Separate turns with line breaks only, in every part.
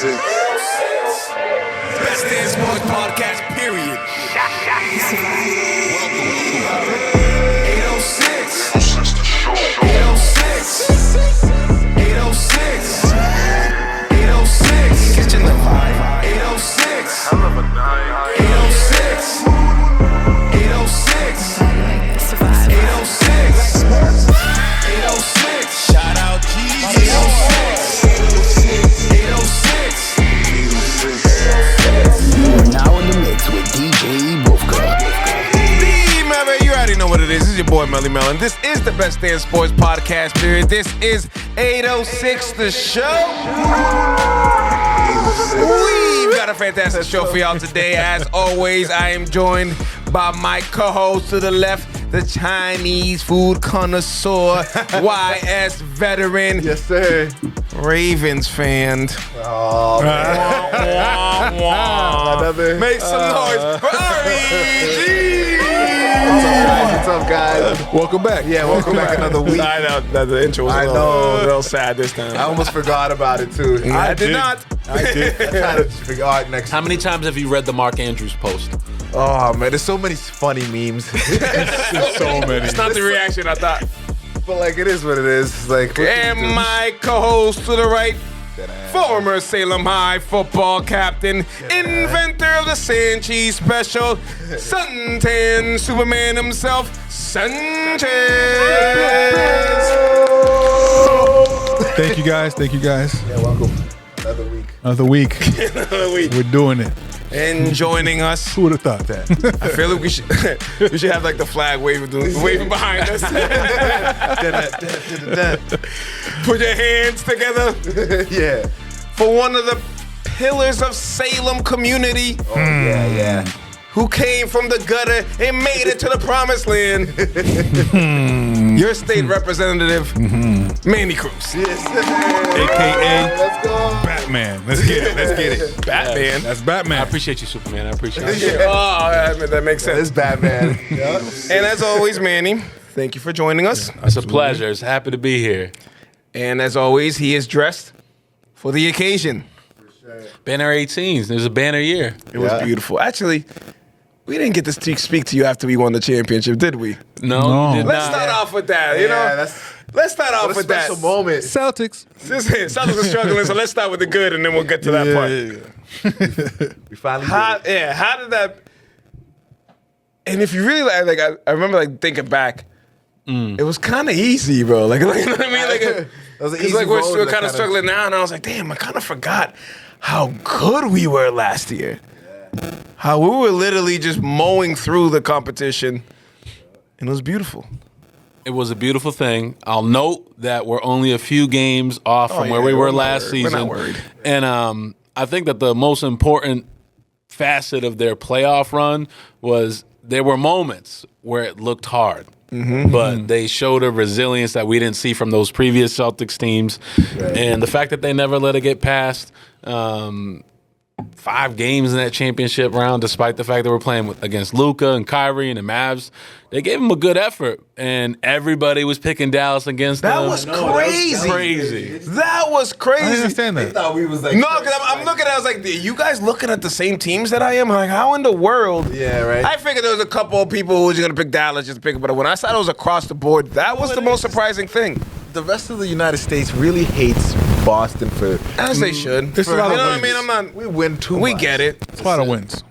Best Damn Sports Podcast, period. 806. 806. 806. Catching the vibe. 806. I love a night. 806. 806. 806. 806. Shout out G. 806. 806.
We're now in the mix with DJ Wolfka.
You already know what it is. This is your boy Melly Mel, and this is the Best Damn Sports Podcast, period. This is 806 The Show. We've got a fantastic show for y'all today. As always, I am joined by my co-host to the left, the Chinese food connoisseur, YS veteran.
Yes, sir.
Ravens fan.
Oh, man. Another.
Make some noise for Ari.
What's up, guys?
Welcome back.
Yeah, welcome back another week.
I know that the intro was a little sad this time.
I almost forgot about it, too.
I did not.
I did. I tried to figure out next
How many times have you read the Mark Andrews post?
Oh, man, there's so many funny memes.
So many.
It's not the reaction I thought.
But, like, it is what it is. It's like,
And my co-host to the right, former Salem High football captain, inventor of the sand cheese special, suntan Superman himself, Sanchez.
Thank you guys.
Yeah, welcome. Another week.
Another week.
Another week.
We're doing it.
And joining us,
Who would have thought that?
I feel like we should have like the flag waving behind us. Put your hands together
Yeah.
for one of the pillars of Salem community.
Oh, yeah.
Who came from the gutter and made it to the promised land. Your state representative, Manny Cruz.
Yes,
AKA
Let's go.
Batman. Let's get it.
Batman.
That's Batman.
I appreciate you, Superman. I appreciate you.
Oh, that makes
It's
sense.
Batman. Yeah.
And as always, Manny, thank you for joining us.
It's a pleasure. It's happy to be here.
And as always, he is dressed for the occasion.
Banner 18s. It was a banner year.
It was beautiful. Actually, we didn't get to speak to you after we won the championship, did we?
No. Did
Let's
not.
start off with that, you know? Let's start off
What a
with that.
special moment.
Celtics.
Celtics are struggling, so let's start with the good, and then we'll get to that part.
We finally
How
did it.
how did that? And if you really like I remember like thinking back, it was kind of easy, bro. Like you know what I mean? Like,
That was an
it's
easy
like
road
we're
to
kind of struggling now, and I was like, damn, I kind of forgot how good we were last year. How we were literally just mowing through the competition, and it was beautiful.
It was a beautiful thing. I'll note that we're only a few games off from where we were last season.
We're not worried.
And I think that the most important facet of their playoff run was there were moments where it looked hard. But they showed a resilience that we didn't see from those previous Celtics teams. Right. And the fact that they never let it get past 5 games in that championship round, despite the fact that we're playing against Luka and Kyrie and the Mavs, they gave them a good effort. And everybody was picking Dallas against them.
That was crazy.
Crazy.
That was crazy.
I didn't understand
They
that.
thought we was like...
No, because I'm looking at it, I was like, you guys looking at the same teams that I am? Like, how in the world?
Yeah, right.
I figured there was a couple of people who was going to pick Dallas just to pick it, but when I saw it was across the board, that was the most surprising thing.
The rest of the United States really hates Boston for...
As they should.
It's a lot
You
of
know what I
wins.
mean? I'm not.
We win too
We
much.
get it.
It's a lot of wins.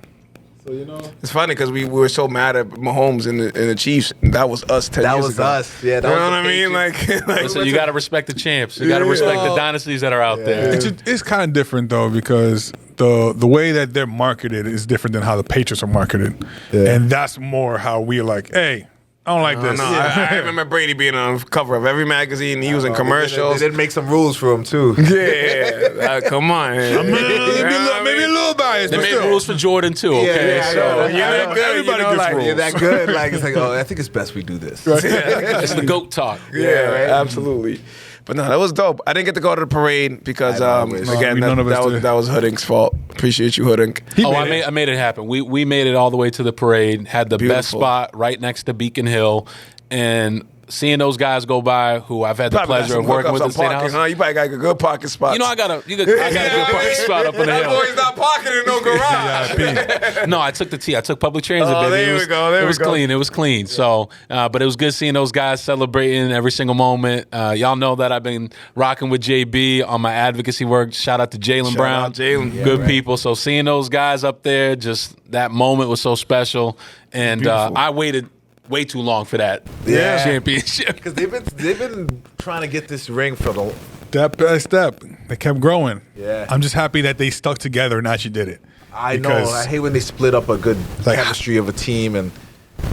So, you know...
It's funny because we were so mad at Mahomes and the Chiefs. That was us 10
That
years
was
ago.
us. Yeah, that
You
was
know
the
what I mean?
Patriots.
Like
Listen, you got to respect the champs. You got to respect the dynasties that are out there.
It's kind of different though because the way that they're marketed is different than how the Patriots are marketed, and that's more how we're like, hey, I don't like this.
No, I remember Brady being on the cover of every magazine. He was in
They
commercials.
did make some rules for him, too.
Yeah, come on.
Maybe a little biased,
They
but
made
still.
rules for Jordan, too, okay?
Yeah,
so
You're that good.
Everybody
you know,
gets
like,
rules.
You're that good. Like, it's like, oh, I think it's best we do this.
it's the GOAT talk.
Yeah,
right?
absolutely. But no, that was dope. I didn't get to go to the parade because,
I wish.
again,
None of us did.
that was Hudink's fault. Appreciate you, Hudink.
I made it happen. We made it all the way to the parade, had the best
Beautiful.
spot right next to Beacon Hill, and seeing those guys go by who I've had the pleasure of working with in State House.
Huh? You probably got a good parking spot.
You know, I got a good parking spot up in the
That
hill.
boy's not parking in no garage.
No, I took the T. I took public transit,
Oh,
baby.
there we go. There
it
we
was
go.
clean. It was clean. So, but it was good seeing those guys celebrating every single moment. Y'all know that I've been rocking with JB on my advocacy work. Shout out to Jalen Brown.
out Jalen.
Good people. So seeing those guys up there, just that moment was so special. And I waited way too long for that championship.
Because they've been trying to get this ring for the
Step by step, they kept growing.
Yeah.
I'm just happy that they stuck together and actually did it.
I know. I hate when they split up a good chemistry of a team, and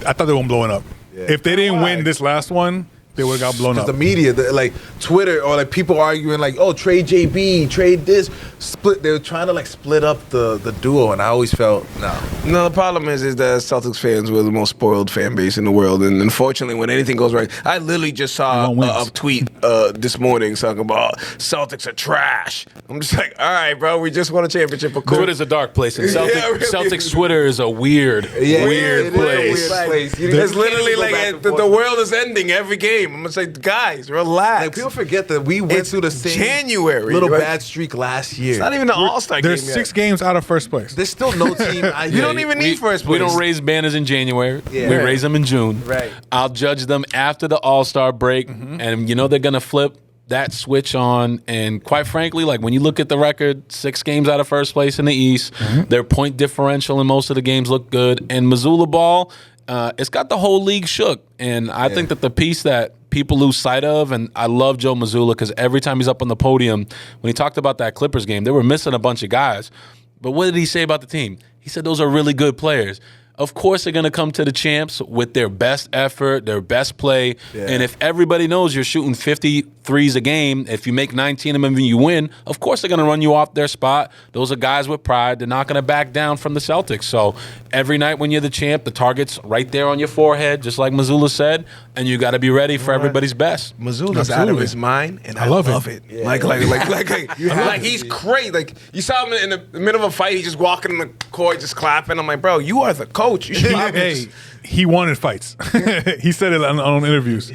I thought they were blowing up.
Yeah.
If they didn't
Why?
win this last one, they would have got blown up.
the media, like Twitter, or like people arguing like, "Oh, trade JB, trade this." Split. They were trying to like split up the duo, and I always felt
No, the problem is that Celtics fans were the most spoiled fan base in the world, and unfortunately, when anything goes right, I literally just saw
Everyone
a
wins.
tweet this morning talking about Celtics are trash. I'm just like, all right, bro, we just won a championship. But cool.
Twitter's a dark place, and Celtics,
Yeah, really.
Celtics Twitter is a weird
it is
place.
a weird place. You
It's
can't
literally
even go
like
back and
the
forth.
world is ending every game. I'm just like, guys, relax.
Like people forget that we went
It's
through the same
January,
little
right?
bad streak last year.
It's not even an All-Star game
There's
yet.
6 games out of first place.
There's still no team.
You don't even need first place.
We don't raise banners in January.
Yeah.
We
Right.
raise them in June.
Right.
I'll judge them after the All-Star break, and you know they're gonna flip that switch on. And quite frankly, like when you look at the record, 6 games out of first place in the East, their point differential in most of the games look good. And Missoula ball, it's got the whole league shook. And I think that the piece that people lose sight of, and I love Joe Mazzulla because every time he's up on the podium, when he talked about that Clippers game, they were missing a bunch of guys. But what did he say about the team? He said those are really good players. Of course, they're going to come to the champs with their best effort, their best play.
Yeah.
And if everybody knows you're shooting 50 threes a game, if you make 19 of them and you win, of course they're going to run you off their spot. Those are guys with pride. They're not going to back down from the Celtics. So every night when you're the champ, the target's right there on your forehead, just like Mazzulla said, and you got to be ready for everybody's best.
Missoula's out of his mind, and I love it.
Yeah.
Like he's crazy. Like you saw him in the middle of a fight, he's just walking in the court, just clapping. I'm like, bro, you are the coach. You should probably
Hey,
just-
he wanted fights. He said it on interviews.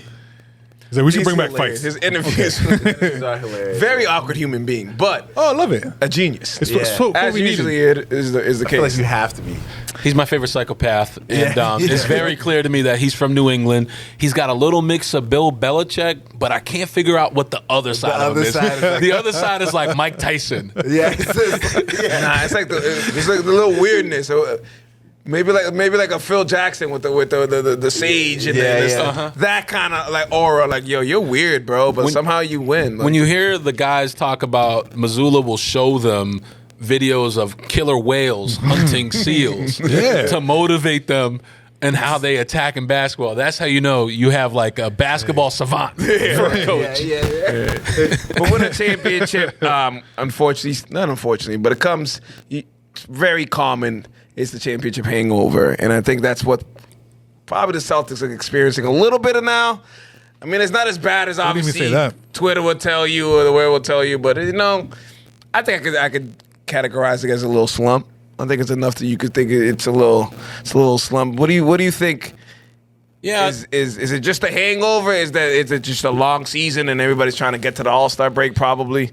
He's like, we should
He's
bring back
hilarious.
fights.
His interviews.
These are hilarious.
Very awkward human being, but
Oh, I love it.
a genius.
It's
Yeah.
so
As
we needed.
usually it is the
I feel like
case.
you have to be.
He's my favorite psychopath, and
Yeah.
it's very clear to me that he's from New England. He's got a little mix of Bill Belichick, but I can't figure out what the other side of him
other
is.
side is like-
The other side is like Mike Tyson.
Yeah.
Nah, it's like the little weirdness. Maybe like a Phil Jackson with the sage and
Yeah,
the
yeah.
stuff. That kind of like aura. Like, yo, you're weird, bro, but somehow you win. Like,
When you hear the guys talk about Missoula will show them videos of killer whales hunting seals to motivate them and how they attack in basketball, that's how you know you have like a basketball savant for a coach.
but win a championship, unfortunately, but it comes very common. It's the championship hangover, and I think that's what probably the Celtics are experiencing a little bit of now. I mean, it's not as bad as
didn't even
obviously
say that.
Twitter will tell you or the world will tell you, but I think I could categorize it as a little slump. I think it's enough that you could think it's a little slump. What do you think?
Yeah,
Is it just a hangover? Is it just a long season and everybody's trying to get to the All-Star break? Probably.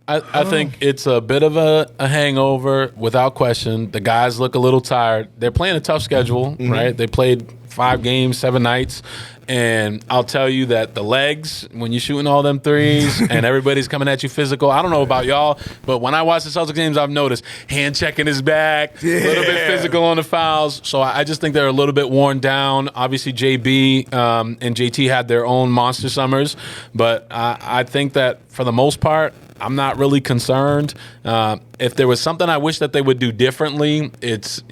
I think it's a bit of a hangover, without question. The guys look a little tired. They're playing a tough schedule, right? They played 5 games, 7 nights. And I'll tell you that the legs, when you're shooting all them threes and everybody's coming at you physical, I don't know about y'all, but when I watch the Celtics games, I've noticed hand checking his back, a little bit physical on the fouls. So I just think they're a little bit worn down. Obviously, JB and JT had their own monster summers, but I think that for the most part, I'm not really concerned. If there was something I wish that they would do differently, it's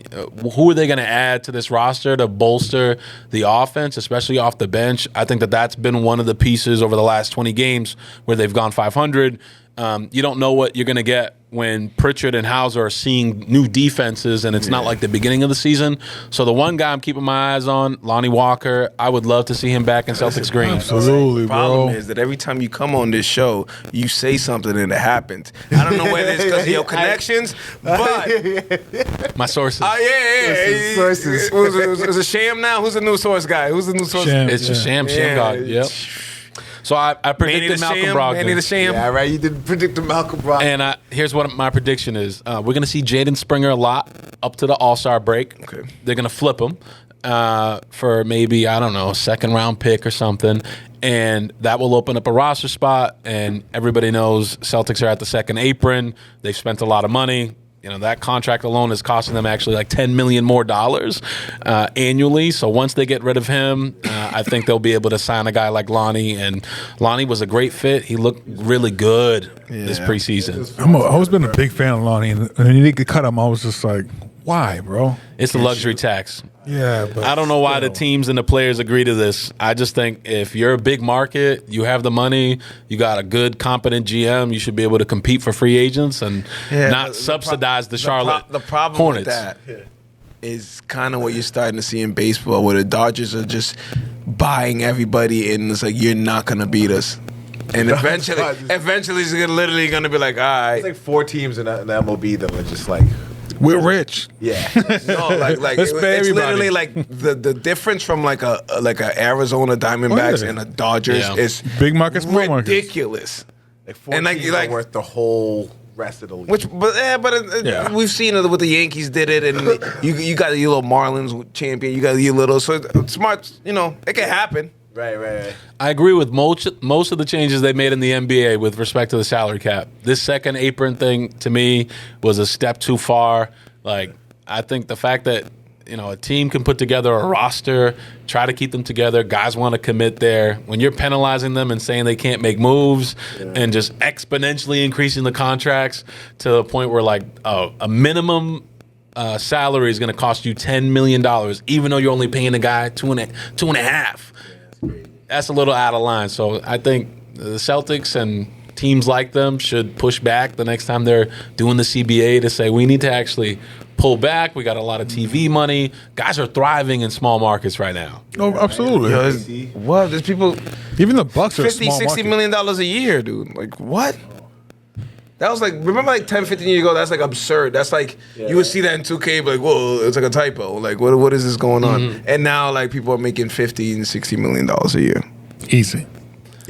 who are they going to add to this roster to bolster the offense, especially off the bench. I think that that's been one of the pieces over the last 20 games where they've gone 500. You don't know what you're going to get when Pritchard and Hauser are seeing new defenses, and it's not like the beginning of the season. So the one guy I'm keeping my eyes on, Lonnie Walker, I would love to see him back in Celtics green.
Absolutely,
The
bro.
problem is that every time you come on this show, you say something and it happens. I don't know whether it's because of your connections, but
My sources.
yeah.
Sources.
Is it Sham now? Who's the new source guy? Who's the new source?
Sham.
It's just Sham
Yeah.
God. Yep. So I
Manny
predicted
the
Malcolm
Sham.
Brogdon.
Manny the Sham.
Yeah, right. You didn't predict the Malcolm Brogdon.
And here's what my prediction is. We're going to see Jaden Springer a lot up to the All-Star break.
Okay.
They're going to flip him for maybe, I don't know, a second-round pick or something. And that will open up a roster spot. And everybody knows Celtics are at the second apron. They've spent a lot of money. You know, that contract alone is costing them actually like $10 million more annually. So once they get rid of him, I think they'll be able to sign a guy like Lonnie. And Lonnie was a great fit. He looked really good this preseason.
I've always been a big fan of Lonnie, and when he did cut him, I was just like, why, bro?
It's the luxury tax.
Yeah, but
I don't know why the teams and the players agree to this. I just think if you're a big market, you have the money, you got a good, competent GM, you should be able to compete for free agents and not subsidize the Charlotte
The problem
Hornets.
with that is kind of what you're starting to see in baseball, where the Dodgers are just buying everybody, and it's like, you're not going to beat us. And eventually it's literally going to be like, all right.
It's like 4 teams in the MLB that were just like,
we're rich.
yeah.
No, like
Let's pay
it's
everybody.
literally like the difference from like a Arizona Diamondbacks
yeah.
and a Dodgers
Yeah.
is
Big markets, small markets.
ridiculous.
Like 4
And like-
teams
like-
are worth the whole rest of the league.
Yeah.
We've seen it with the Yankees did it, and you got your little Marlins champion, you got your little, so it's smart, it can happen.
Right.
I agree with most of the changes they made in the NBA with respect to the salary cap. This second apron thing, to me, was a step too far. Like, I think the fact that a team can put together a roster, try to keep them together, guys want to commit there. When you're penalizing them and saying they can't make moves and just exponentially increasing the contracts to the point where like a minimum salary is going to cost you $10 million, even though you're only paying the guy two and a half. That's a little out of line. So I think the Celtics and teams like them should push back the next time they're doing the CBA to say we need to actually pull back. We got a lot of TV money. Guys are thriving in small markets right now.
Oh, absolutely.
What? There's people
Even the Bucks are
50,
small
$60
market.
million a year, dude. Like, what? That was like, remember like 10, 15 years ago, that's like absurd. That's like, you would see that in 2K, but like, whoa, it's like a typo. Like, what is this going on? And now like people are making $50 and $60 million a year.
Easy.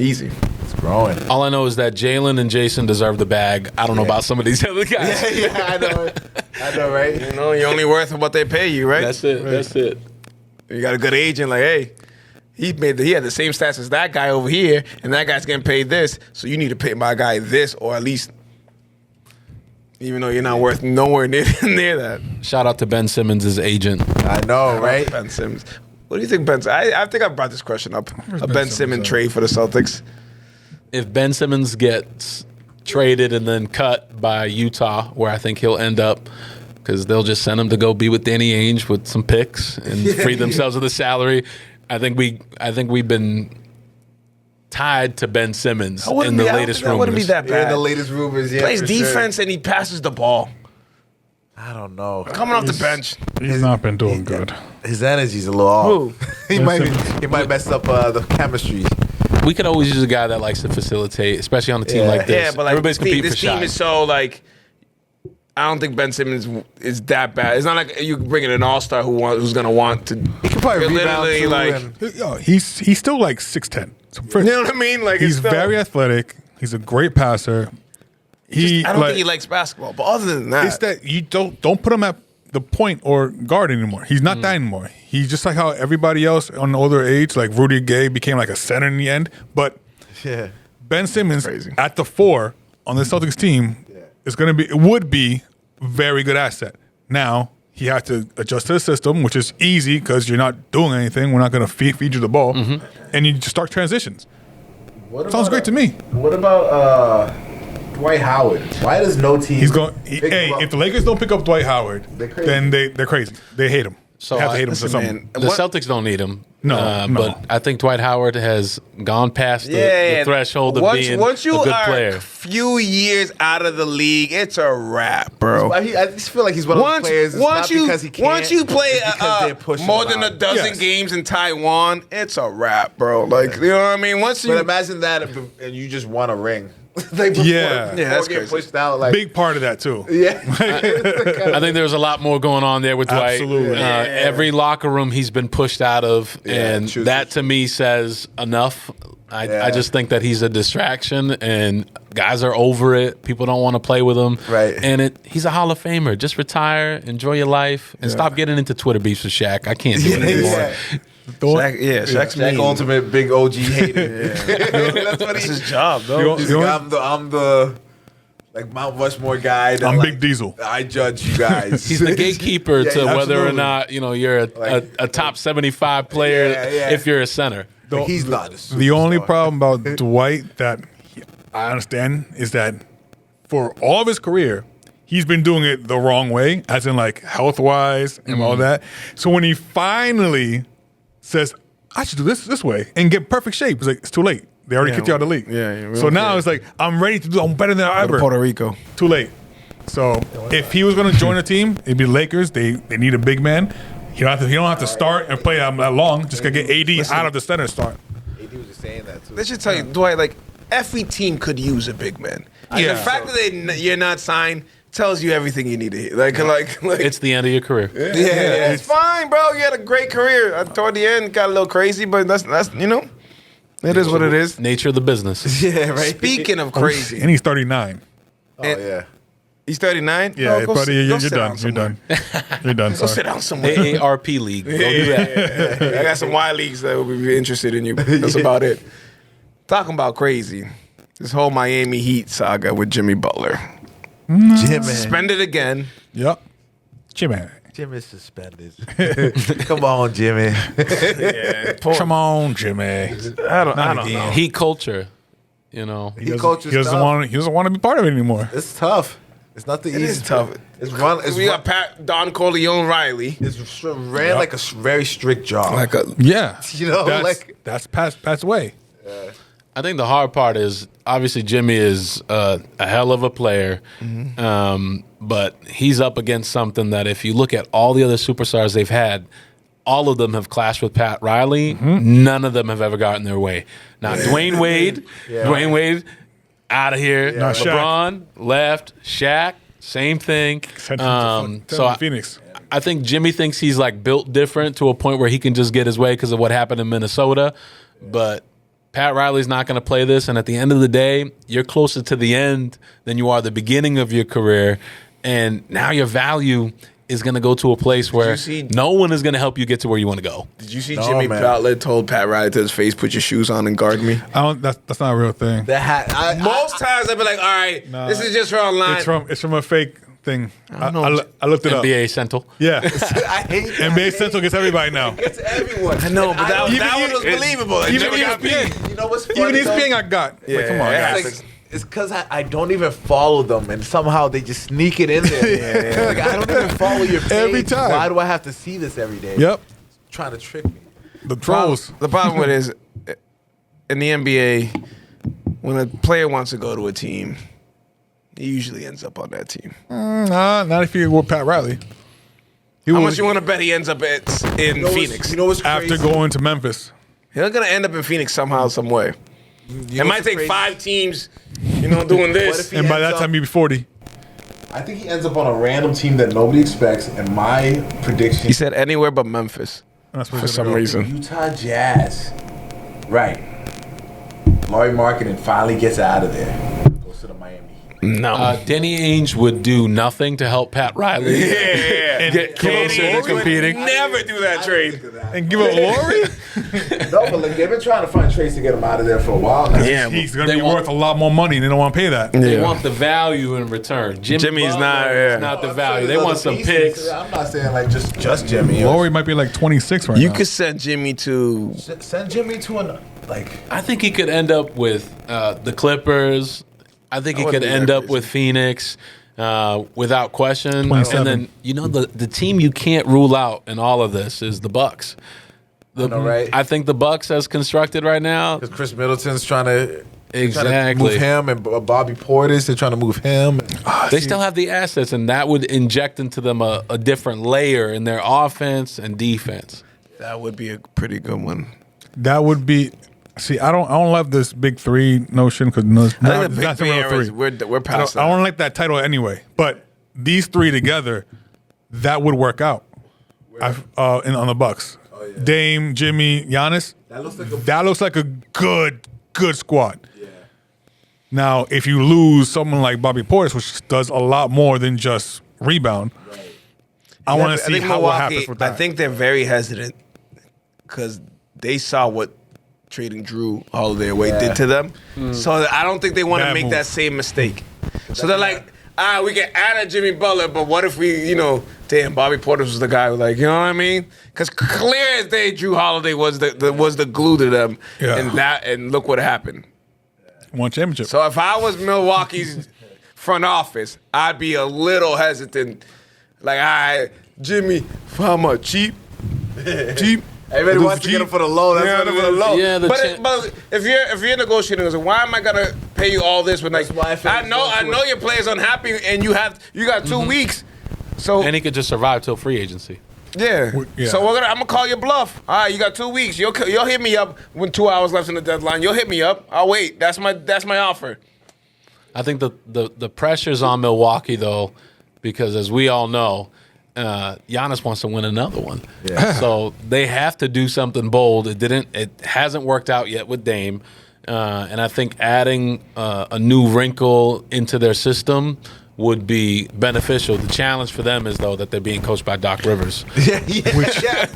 Easy.
It's growing.
All I know is that Jalen and Jason deserve the bag. I don't know about some of these other guys.
I know, right?
You're only worth what they pay you, right?
That's it. That's it.
You got a good agent, like, hey, he had the same stats as that guy over here, and that guy's getting paid this, so you need to pay my guy this, or at least, even though you're not worth nowhere near that.
Shout out to Ben Simmons' agent.
I know, right?
Ben Simmons. What do you think, Ben? I think I brought this question up. A Ben Simmons trade for the Celtics.
If Ben Simmons gets traded and then cut by Utah, where I think he'll end up, because they'll just send him to go be with Danny Ainge with some picks and free themselves of the salary. I think we've been tied to Ben Simmons in the latest
That wouldn't be
rumors.
that bad.
Yeah, the latest rumors. Yeah,
Plays
for
defense and he passes the ball.
Sure. I don't know.
Coming off the bench.
He's not been doing good.
His energy's a little off. he might mess up the chemistry.
We could always use a guy that likes to facilitate, especially on a team like this.
Yeah, but like
everybody's competing
this
for
team
shots.
is so like, I don't think Ben Simmons is that bad. It's not like you bringing an all-star who's gonna want to.
He can probably
You're
rebound
literally
too.
like,
And,
Yo, he's still like 6'10". So
you know what I mean? Like
he's
it's still-
very athletic. He's a great passer.
I don't think he likes basketball. But other than that,
It's that you don't put him at the point or guard anymore. He's not that anymore. He's just like how everybody else on the older age, like Rudy Gay, became like a center in the end. But
yeah.
Ben Simmons
Crazy.
at the 4 on the Celtics team would be a very good asset. Now he has to adjust to the system, which is easy because you're not doing anything. We're not going to feed you the ball, and you just start transitions. Sounds great to me.
What about Dwight Howard? Why does no team?
He's going.
pick him up?
If the Lakers don't pick up Dwight Howard,
They're crazy.
then they're crazy. They hate him.
So
You have to hate him for
listen,
something.
man,
the
what-
Celtics don't need him.
No, no.
But I think Dwight Howard has gone past the threshold of being
once you
a good
are
player.
a few years out of the league, it's a wrap, bro.
I just feel like he's one of those players. It's not because he can't.
once you play
it's because they're pushing
more
him
than a
out.
dozen
Yes.
games in Taiwan, it's a wrap, bro. Like, you know what I mean? Once you
But imagine that, and you just won a ring. Like before,
Yeah.
before
Yeah, that's
getting
crazy.
pushed out. Like,
Big part of that too.
yeah.
I think there's a lot more going on there with Dwight.
Absolutely.
Every locker room he's been pushed out of, and
true,
that to me says enough. I just think that he's a distraction, and guys are over it. People don't want to play with him.
Right.
And he's a Hall of Famer. Just retire, enjoy your life, and stop getting into Twitter beefs with Shaq. I can't do it anymore.
Shaq's
Jack
mean.
ultimate big OG hater. That's what
That's
he.
his job, though.
You know-
I'm the like Mount Rushmore guy. That,
I'm
like,
Big Diesel.
I judge you guys.
He's the gatekeeper
Yeah,
to whether or
absolutely.
not you're a top 75 player
Yeah.
if you're a center.
Like, he's not a
The only
superstar.
problem about Dwight that I understand is that for all of his career, he's been doing it the wrong way, as in like health wise and all that. So when he finally says, I should do this way and get perfect shape, it's like, it's too late. They already kicked you out of the league.
yeah, we
So
don't
now
care.
it's like, I'm ready to do, I'm better than ever.
Puerto Rico.
Too late. So if he was going to join a team, it'd be Lakers. They need a big man. He don't have to start and play that long. Just gotta get AD out of the center start.
AD was just saying that too.
Let's just tell you, Dwight, like, every team could use a big man. And
Yeah.
the fact that you're not signed tells you everything you need to hear. Like
It's the end of your career.
yeah, it's fine, bro. You had a great career. Toward the end, got a little crazy, but that's it is what it is.
Nature of the business.
Yeah, right.
Speaking of crazy,
And he's 39.
Oh yeah.
he's 39.
Yeah,
Oh, go
buddy,
sit- go
you're
sit
done.
down
You're
somewhere.
done. You're done,
Go
son.
sit down somewhere.
AARP League. Go do that.
I got some Y leagues that will be interested in you. That's about it. Talking about crazy. This whole Miami Heat saga with Jimmy Butler.
Jimmy.
Suspended again.
Yep. Jimmy.
Jimmy's suspended. Come on, Jimmy.
Come on, Jimmy.
I don't know.
Heat culture. You know.
He coaches
He doesn't
tough.
want. He doesn't want to be part of it anymore.
It's tough. It's not the
It
easy.
is tough.
It's run. It's
We
run,
got Don Corleone Riley.
it's ran like a very strict job.
Like a
Yeah.
You know,
that's,
like-
that's Pat's way.
I think the hard part is obviously Jimmy is a hell of a player, but he's up against something that if you look at all the other superstars they've had, all of them have clashed with Pat Riley. None of them have ever gotten their way. Now Dwayne Wade, out of here.
No, Shaq.
LeBron left. Shaq, same thing.
Sent him to
So I-
Phoenix.
I think Jimmy thinks he's like built different to a point where he can just get his way because of what happened in Minnesota. But Pat Riley's not going to play this. And at the end of the day, you're closer to the end than you are the beginning of your career. And now your value is going to go to a place where
you see-
no one is going to help you get to where you want to go.
Did you see
No,
Jimmy
man.
Butler told Pat Riley to his face, "Put your shoes on and guard me"?
That's not a real thing.
the hat.
Most times I'd be like, "All right, this is just for online."
It's from a fake thing. I
know.
looked it up.
NBA Central.
Yeah.
I hate that.
NBA Central gets everybody now.
It's everyone.
I know, but that
Even-
one was
even-
believable. It
even
never got me.
ESPN.
You know what's funny?
Even
though?
ESPN I got. Like, come on,
Yeah,
guys.
It's like, it's because I don't even follow them, and somehow they just sneak it in there. Like, I don't even follow your page.
Every time.
Why do I have to see this every day?
Yep.
Trying to trick me.
The trolls.
The problem with it is, in the NBA, when a player wants to go to a team, he usually ends up on that team.
Nah, not if you're with Pat Riley. He
How
was-
much you want to bet he ends up in Phoenix?
You know what's crazy?
after going to Memphis.
He's gonna end up in Phoenix somehow, some way.
You
It
know
might
what's
take
crazy?
5 teams, doing
What
this.
if he
And by
ends
that
up-
time, he'd be 40.
I think he ends up on a random team that nobody expects, and my prediction
He said anywhere but Memphis
That's where
for
he's
some
gonna go.
reason.
Utah Jazz. Right. Laurie Marketing finally gets out of there. Goes to the Miami Heat.
No.
Danny Ainge would do nothing to help Pat Riley.
yeah.
Get closer to competing.
Never do that trade.
And give up Lori?
No, but like they've been trying to find trades to get him out of there for a while now.
Yeah.
He's going to
They
be
want-
worth a lot more money, and they don't want to pay that.
They want the value in return.
Jimmy's
Butler
not,
is
yeah.
not the
I'm
value.
sure
They
there's
want
other
some
pieces.
picks.
I'm not saying like just Jimmy.
Lori might be like 26 right
You
now.
could send Jimmy to.
Send Jimmy to an like.
I think he could end up with the Clippers. I think he
wouldn't
could
be
end
that
up
crazy.
with Phoenix. without question.
27.
And then the team you can't rule out in all of this is the Bucks.
Right?
I think the Bucks, as constructed right now,
Because Chris Middleton's trying to
exactly
move him, and Bobby Portis, they're trying to move him.
they still have the assets, and that would inject into them a different layer in their offense and defense.
That would be a pretty good one.
That would be. See, I don't love this big three notion because
I think the big three areas, we're past
I don't like that title anyway. But these three together, that would work out. On the Bucks, Dame, Jimmy, Giannis. That looks like a good squad. Yeah. Now, if you lose someone like Bobby Portis, which does a lot more than just rebound, I want to see how what happens with that.
I think they're very hesitant because they saw what trading Drew Holiday away did to them. So I don't think they want to
Bad
make
move.
that same mistake. So they're like, we can add a Jimmy Butler, but what if we, damn, Bobby Portis was the guy who, like, you know what I mean? Because clear as day, Drew Holiday was the glue to them, and look what happened.
One championship.
So if I was Milwaukee's front office, I'd be a little hesitant. Like, all right, Jimmy, for how much? Cheap?
Everybody wants to get him for the low. That's what it is.
Low.
Yeah,
but if you're negotiating, so why am I gonna pay you all this when, like, I know your player's unhappy and you got 2 weeks. So
And he could just survive till free agency.
yeah.
Yeah.
So I'm gonna call your bluff. All right, you got 2 weeks. You'll hit me up when 2 hours left in the deadline. You'll hit me up. I'll wait. That's my offer.
I think the pressure's on Milwaukee, though, because as we all know, Giannis wants to win another one.
Yeah.
So they have to do something bold. It hasn't worked out yet with Dame. And I think adding a new wrinkle into their system would be beneficial. The challenge for them is, though, that they're being coached by Doc Rivers.
Yeah,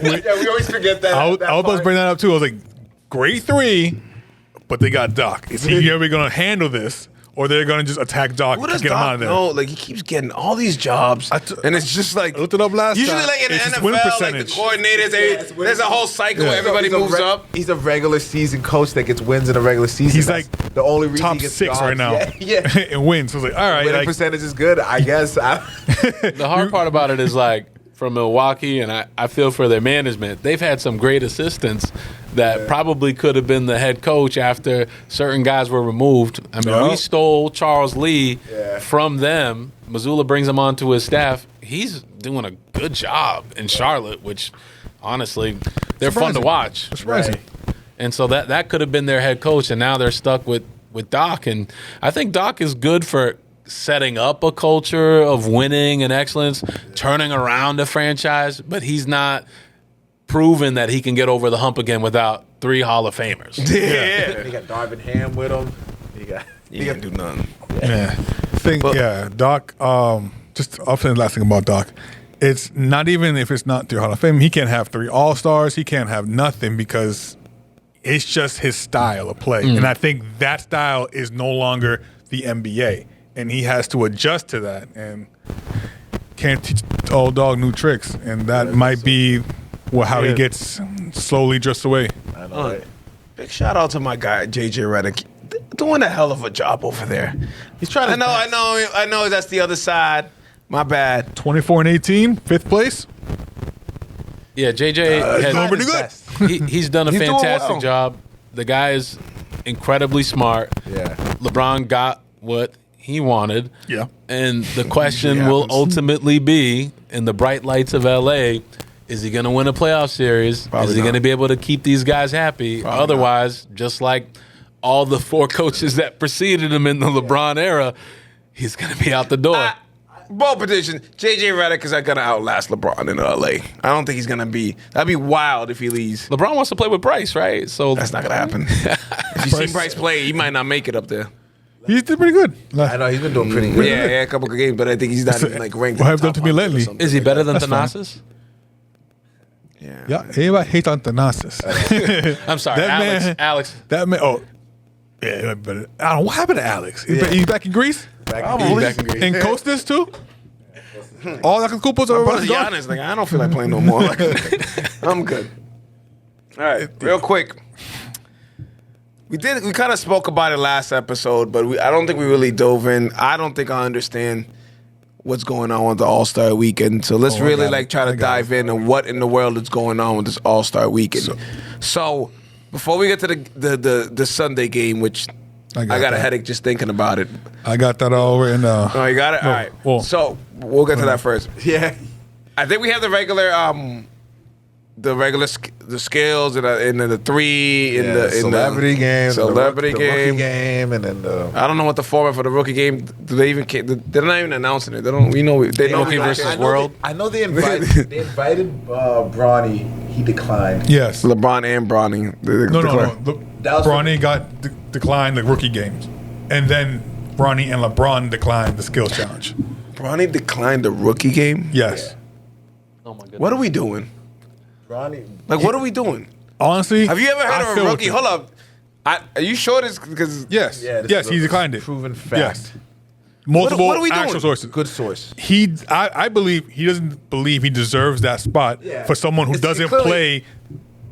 we always forget that.
I was about to bring that up too. I was like, great three, but they got Doc. Is he ever going to handle this? Or they're going to just attack Doc
What
and
does
get him out
Doc
of there?
know? Like, he keeps getting all these jobs, and it's just like
I looked it up last
usually
time.
like in the
It's his win
NFL, like the
percentage.
coordinators, there's a whole cycle where everybody moves up.
He's a regular season coach that gets wins in a regular season.
He's
That's
like
the only reason
top
he gets
6
jobs.
right now.
Yeah.
and wins. So I was like, all right.
Winning
Like,
percentage is good, I guess.
The hard part about it is, like, from Milwaukee, and I feel for their management, they've had some great assistants that probably could have been the head coach after certain guys were removed. I mean, we stole Charles Lee from them. Mazzulla brings him onto his staff. He's doing a good job in Charlotte, which, honestly, they're fun to watch.
surprising.
And so that could have been their head coach, and now they're stuck with Doc. And I think Doc is good for setting up a culture of winning and excellence, turning around a franchise, but he's not proven that he can get over the hump again without 3 Hall of Famers.
Yeah,
He got Darvin Ham with him.
he can't do nothing.
Yeah. Doc, just I'll say the last thing about Doc. It's not even if it's not 3 Hall of Fame, he can't have 3 All-Stars, he can't have nothing because it's just his style of play. And I think that style is no longer the NBA. And he has to adjust to that and can't teach old dog new tricks. And that might be how he gets slowly drifts away.
I know, right?
Big shout out to my guy JJ Redick, doing a hell of a job over there.
He's trying to.
I know. That's the other side. My bad.
24-18, 5th place.
Yeah, JJ has,
doing pretty good.
he's done a
He's doing
fantastic
well.
job. The guy is incredibly smart.
Yeah.
LeBron got what he wanted.
Yeah.
And the question
Usually
will
happens.
ultimately be, in the bright lights of LA, is he going to win a playoff series?
Probably
is he
not.
going to be able to keep these guys happy? Otherwise, just like all the 4 coaches that preceded him in the LeBron era, he's going to be out the door.
Bold prediction: JJ Redick is gonna outlast LeBron in LA. I don't think he's gonna be. That'd be wild if he leaves.
LeBron wants to play with Bryce, right? So
That's not gonna happen. If you see Bryce play, he might not make it up there.
He did pretty good.
I know he's been doing pretty good.
Yeah, a couple of games, but I think he's not like ranked.
What
in the
happened to
top
me
100 or
lately?
something
is he
like
better than
That's fine.
Thanasis?
that.
Yeah, everybody hates on Thanasis.
I'm sorry,
That
Alex.
man-
Alex.
That man, yeah, but I don't know what happened to Alex. He's back in Greece?
Back
He's
in
back in Greece.
And Kostas too? All that Kupos are
But to be
gone?
honest, like, I don't feel like playing no more. Like, I'm good. All right, real quick. We kind of spoke about it last episode, but I don't think we really dove in. I don't think I understand what's going on with the All-Star Weekend. So let's really like try to dive in on what in the world is going on with this All-Star Weekend. So before we get to the Sunday game, which I got a headache just thinking about it.
I got that all written down.
Oh, you got it? All right.
Well,
so we'll get to that first.
Yeah.
I think we have the regular the scales and the three in the
celebrity game,
celebrity
the
game,
rookie game, and then the.
I don't know what the format for the rookie game. Do they even? They're not even announcing it. They don't. We know. They know
Rookie versus World.
I know they invited. They invited Bronny. He declined.
yes.
LeBron and Bronny.
No.
That was
Bronny got declined the rookie games, and then Bronny and LeBron declined the skills challenge.
Bronny declined the rookie game.
Yes.
Oh my goodness.
What are we doing?
Bronny.
Like, what are we doing?
Honestly,
Have you ever heard
I
of
feel
a
with
rookie?
you.
Hold up. Are you sure this? Because
Yes.
Yeah, this
Yes,
is
he
a
declined it.
proven fact.
Yes. Multiple
What are we doing?
actual sources.
Good source.
I believe he doesn't believe he deserves that spot for someone who
It's
doesn't
clearly-
play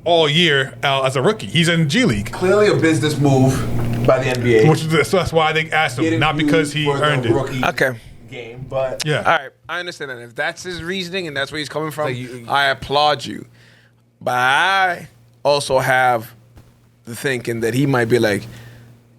all year as a rookie. He's in G League,
Clearly a business move by the NBA.
which is so that's why they asked him,
Getting
not because he
used for the
earned it.
rookie
okay.
game, but
Yeah.
All right, I understand that. If that's his reasoning and that's where he's coming from,
Like you-
I applaud you. But I also have the thinking that he might be like,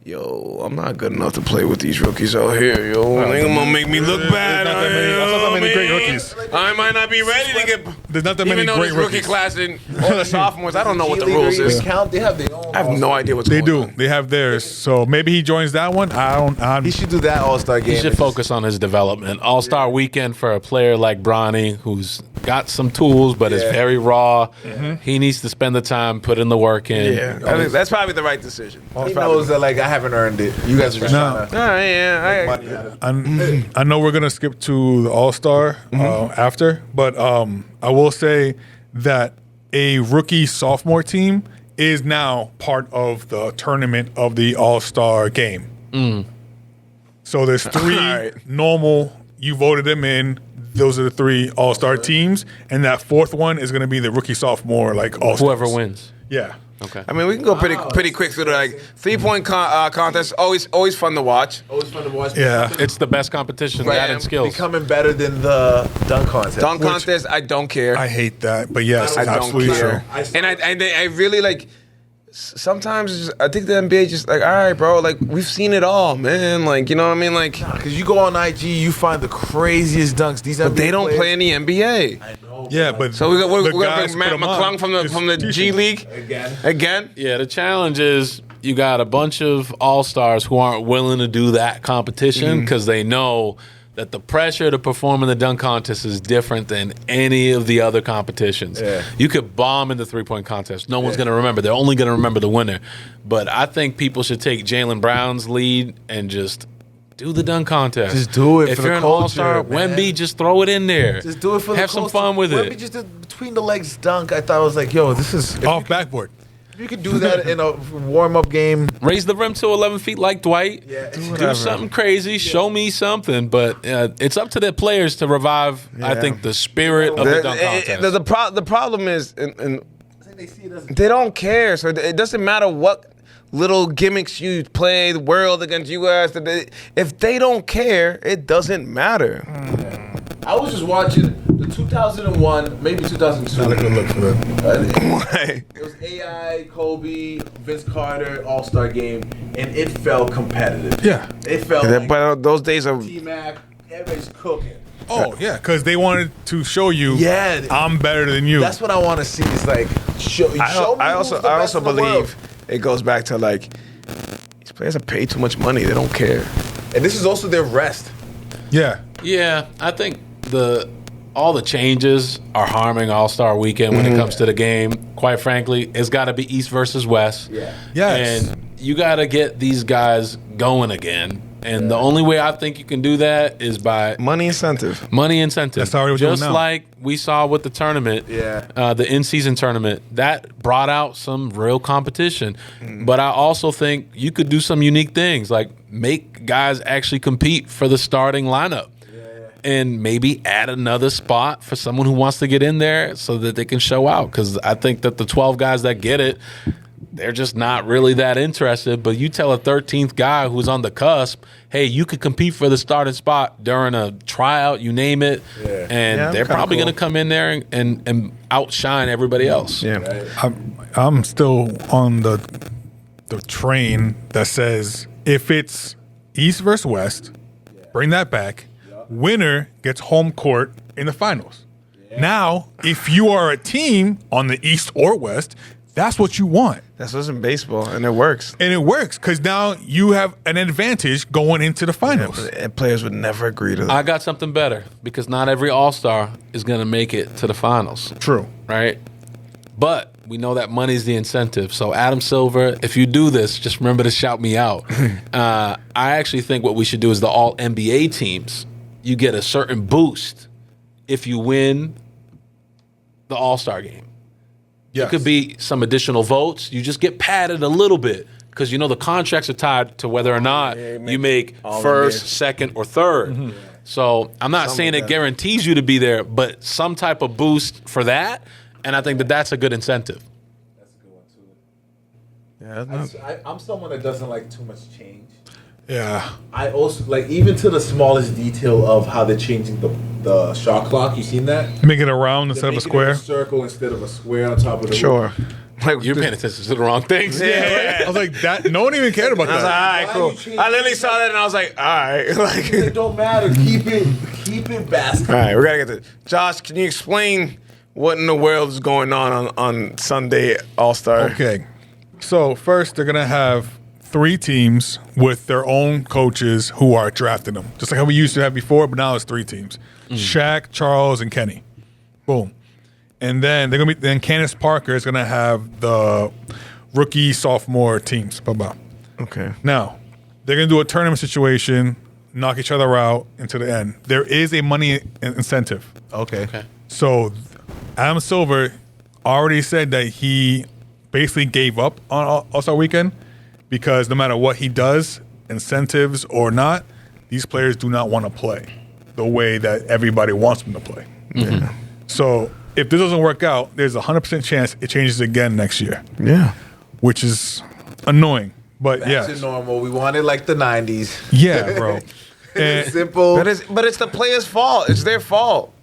yo, I'm not good enough to play with these rookies out here, yo. They're gonna make me look bad.
There's not that many-
you
that's not
know
that many
what I
great
mean?
rookies.
I might not be ready to get.
There's not that many
Even though
great
this rookie
rookies.
class and all the sophomores, I don't know what the
G League
rules
or
is.
even count. They have their own.
I have no idea what's
They
going
do.
on.
They have theirs. So maybe he joins that one.
He should do that All-Star game.
He should focus on his development. All-Star weekend for a player like Bronny, who's got some tools but is
Yeah.
very raw. He needs to spend the time, put in the work in.
Yeah, I think that's probably the right decision.
He knows that like I haven't earned it. You guys are just
No.
trying to
Yeah,
make money out of it.
I know we're gonna skip to the All Star after, but I will say that a rookie sophomore team is now part of the tournament of the All Star game. So there's three
Alright.
normal. You voted them in. Those are the three All Star teams, and that fourth one is gonna be the rookie sophomore like All Star.
Whoever wins.
Yeah.
Okay.
I mean, we can go pretty quick through the like 3-point contest. Always fun to watch.
Always fun to watch.
Yeah.
It's the best competition,
Right.
that and skills.
Becoming better than the dunk contest.
Dunk contest, I don't care.
I hate that, but yes,
I
it's
don't
absolutely
care.
true.
And I really like. Sometimes it's just, I think the NBA just like, all right, bro, like we've seen it all, man. Like, you know what I mean? Like,
Because you go on IG, you find the craziest dunks. These
but they don't play in the NBA.
Yeah, but
So we're
the
gonna
guys
bring Matt
put 'em on.
McClung from the
It's
G
teaching.
League again.
Yeah, the challenge is you got a bunch of all-stars who aren't willing to do that competition because they know that the pressure to perform in the dunk contest is different than any of the other competitions.
Yeah.
You could bomb in the three-point contest. No one's going to remember. They're only going to remember the winner. But I think people should take Jaylen Brown's lead and just do the dunk contest.
Just do it
If
for
you're
the
an
culture,
all-star,
man.
Wemby, just throw it in there.
Just do it for the
Have some
culture.
fun with
Wemby
it.
just did between the legs dunk. I thought I was like, yo, this is. If
Off backboard.
you could do that in a warm-up game.
Raise the rim to 11 feet like Dwight.
Yeah.
Do something crazy. Show me something. But it's up to the players to revive, I think, the spirit of the dunk contest.
The problem is, and they don't care. So it doesn't matter what little gimmicks you play, the world against U.S. If they don't care, it doesn't matter.
I was just watching the 2001, maybe 2002.
Not a good look for them.
Right.
It was AI, Kobe, Vince Carter All-Star game, and it felt competitive.
Yeah.
It felt like
But those days are.
T-Mac, everybody's cooking.
Oh yeah, because they wanted to show you.
Yeah.
I'm better than you.
That's what I want to see. Is like show me.
I
who's the best
also
in the world.
believe it goes back to like these players are paid too much money. They don't care.
And this is also their rest.
Yeah.
Yeah, I think all the changes are harming All-Star Weekend when it comes to the game. Quite frankly, it's got to be East versus West.
Yeah.
Yes.
And you got to get these guys going again. And the only way I think you can do that is by
Money incentive.
money incentive.
That's how we're doing
Just
now.
like we saw with the tournament,
Yeah.
the in-season tournament, that brought out some real competition. But I also think you could do some unique things, like make guys actually compete for the starting lineup. And maybe add another spot for someone who wants to get in there so that they can show out. Because I think that the 12 guys that get it they're just not really that interested. But you tell a 13th guy who's on the cusp, hey, you could compete for the starting spot during a tryout, you name it, and they're probably going to come in there and outshine everybody else.
Yeah.
I'm still on the train that says if it's East versus West, bring that back. Winner gets home court in the finals. Now, if you are a team on the East or West, that's what you want.
That's what's in baseball, and it works.
And it works because now you have an advantage going into the finals.
And players would never agree to that.
I got something better because not every All-Star is going to make it to the finals.
True.
Right? But we know that money's the incentive. So, Adam Silver, if you do this, just remember to shout me out. I actually think what we should do is the All-NBA teams, you get a certain boost if you win the All-Star game.
Yes.
It could be some additional votes. You just get padded a little bit because, the contracts are tied to whether or not you make first, second, or third. Mm-hmm. So I'm not saying it guarantees you to be there, but some type of boost for that. And I think that's a good incentive.
That's a good one, too.
Yeah,
I'm someone that doesn't like too much change.
Yeah.
I also like even to the smallest detail of how they're changing the shot clock. You seen that?
Make it a round instead of a
Making it
square.
a circle instead of a square on top of the
sure.
Like you're paying attention to the wrong things.
I was like, that. No one even cared about
I was like,
that.
all right, cool. I literally saw that and I was like, all right. Like,
It don't matter. Keep it basketball.
all right, we gotta get to Josh. Can you explain what in the world is going on Sunday All Star?
Okay. So first, they're gonna have 3 teams with their own coaches who are drafting them, just like how we used to have before. But now it's 3 teams: Shaq, Charles, and Kenny. Boom. And then they're gonna be. Then Candace Parker is gonna have the rookie, sophomore teams. Blah blah.
Okay.
Now they're gonna do a tournament situation, knock each other out into the end. There is a money incentive.
Okay.
So Adam Silver already said that he basically gave up on All-Star Weekend because no matter what he does, incentives or not, these players do not want to play the way that everybody wants them to play.
Mm-hmm.
So if this doesn't work out, there's a 100% chance it changes again next year,
Yeah.
which is annoying. But
Back to
yeah,
normal. We wanted like the 90s.
yeah, bro. And
Simple.
But it's the players' fault. It's their fault.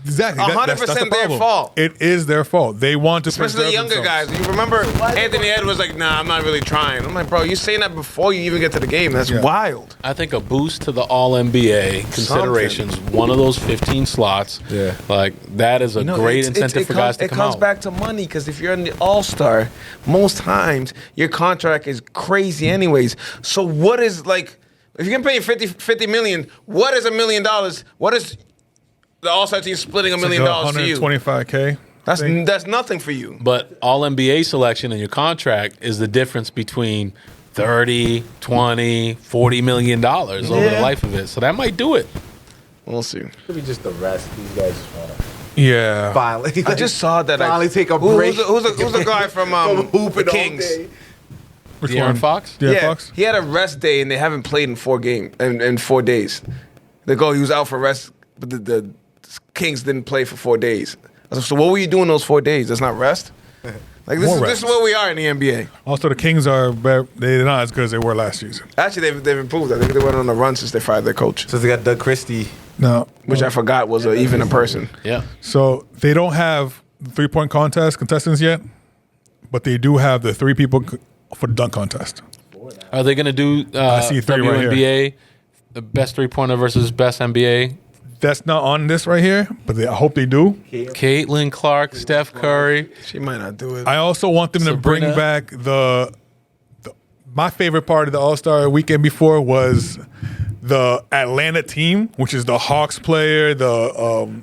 exactly, that's the
100% their
problem.
fault.
It is their fault. They want to
Especially the
preserve
younger
themselves.
guys. You remember Anthony Edwards was like, nah, I'm not really trying. I'm like, bro, you're saying that before you even get to the game. That's
Yeah.
wild.
I think a boost to the All-NBA considerations, one of those 15 slots, like that is a great incentive for guys to come out.
It comes back to money because if you're in the All-Star, most times your contract is crazy anyways. So what is like, if you're going to pay 50 million, what is $1 million? What is the All-Star team splitting $1 million to you?
$125K.
That's nothing for you.
But All-NBA selection in your contract is the difference between 30, 20, $40 million over the life of it. So that might do it.
We'll see.
Could be just the rest. These guys just want to
Yeah.
finally.
I just saw that.
Finally take a
Who's
break.
Who's the guy from
hooping
the
all
Kings?
day.
Which
De'Aaron
one?
Fox?
De'Aaron Fox?
He had a rest day and they haven't played in 4 days. They go, he was out for rest, but the Kings didn't play for 4 days. I was like, so what were you doing those 4 days? That's not rest? Like
More
this
rest.
is where we are in the NBA.
Also, the Kings are they're not as good as they were last season.
Actually, they've improved. I think they went on a run since they fired their coach,
So they got Doug Christie.
No,
which I forgot was even a person.
Yeah.
so they don't have the 3-point contestants yet, but they do have the 3 people for the dunk contest.
Are they going to do
see 3 right here.
WNBA, the best 3-pointer versus best NBA?
That's not on this right here, but I hope they do.
Caitlin Clark, Steph Curry.
She might not do it.
I also want them to bring
Sabrina.
back my favorite part of the All-Star weekend before was the Atlanta team, which is the Hawks player, the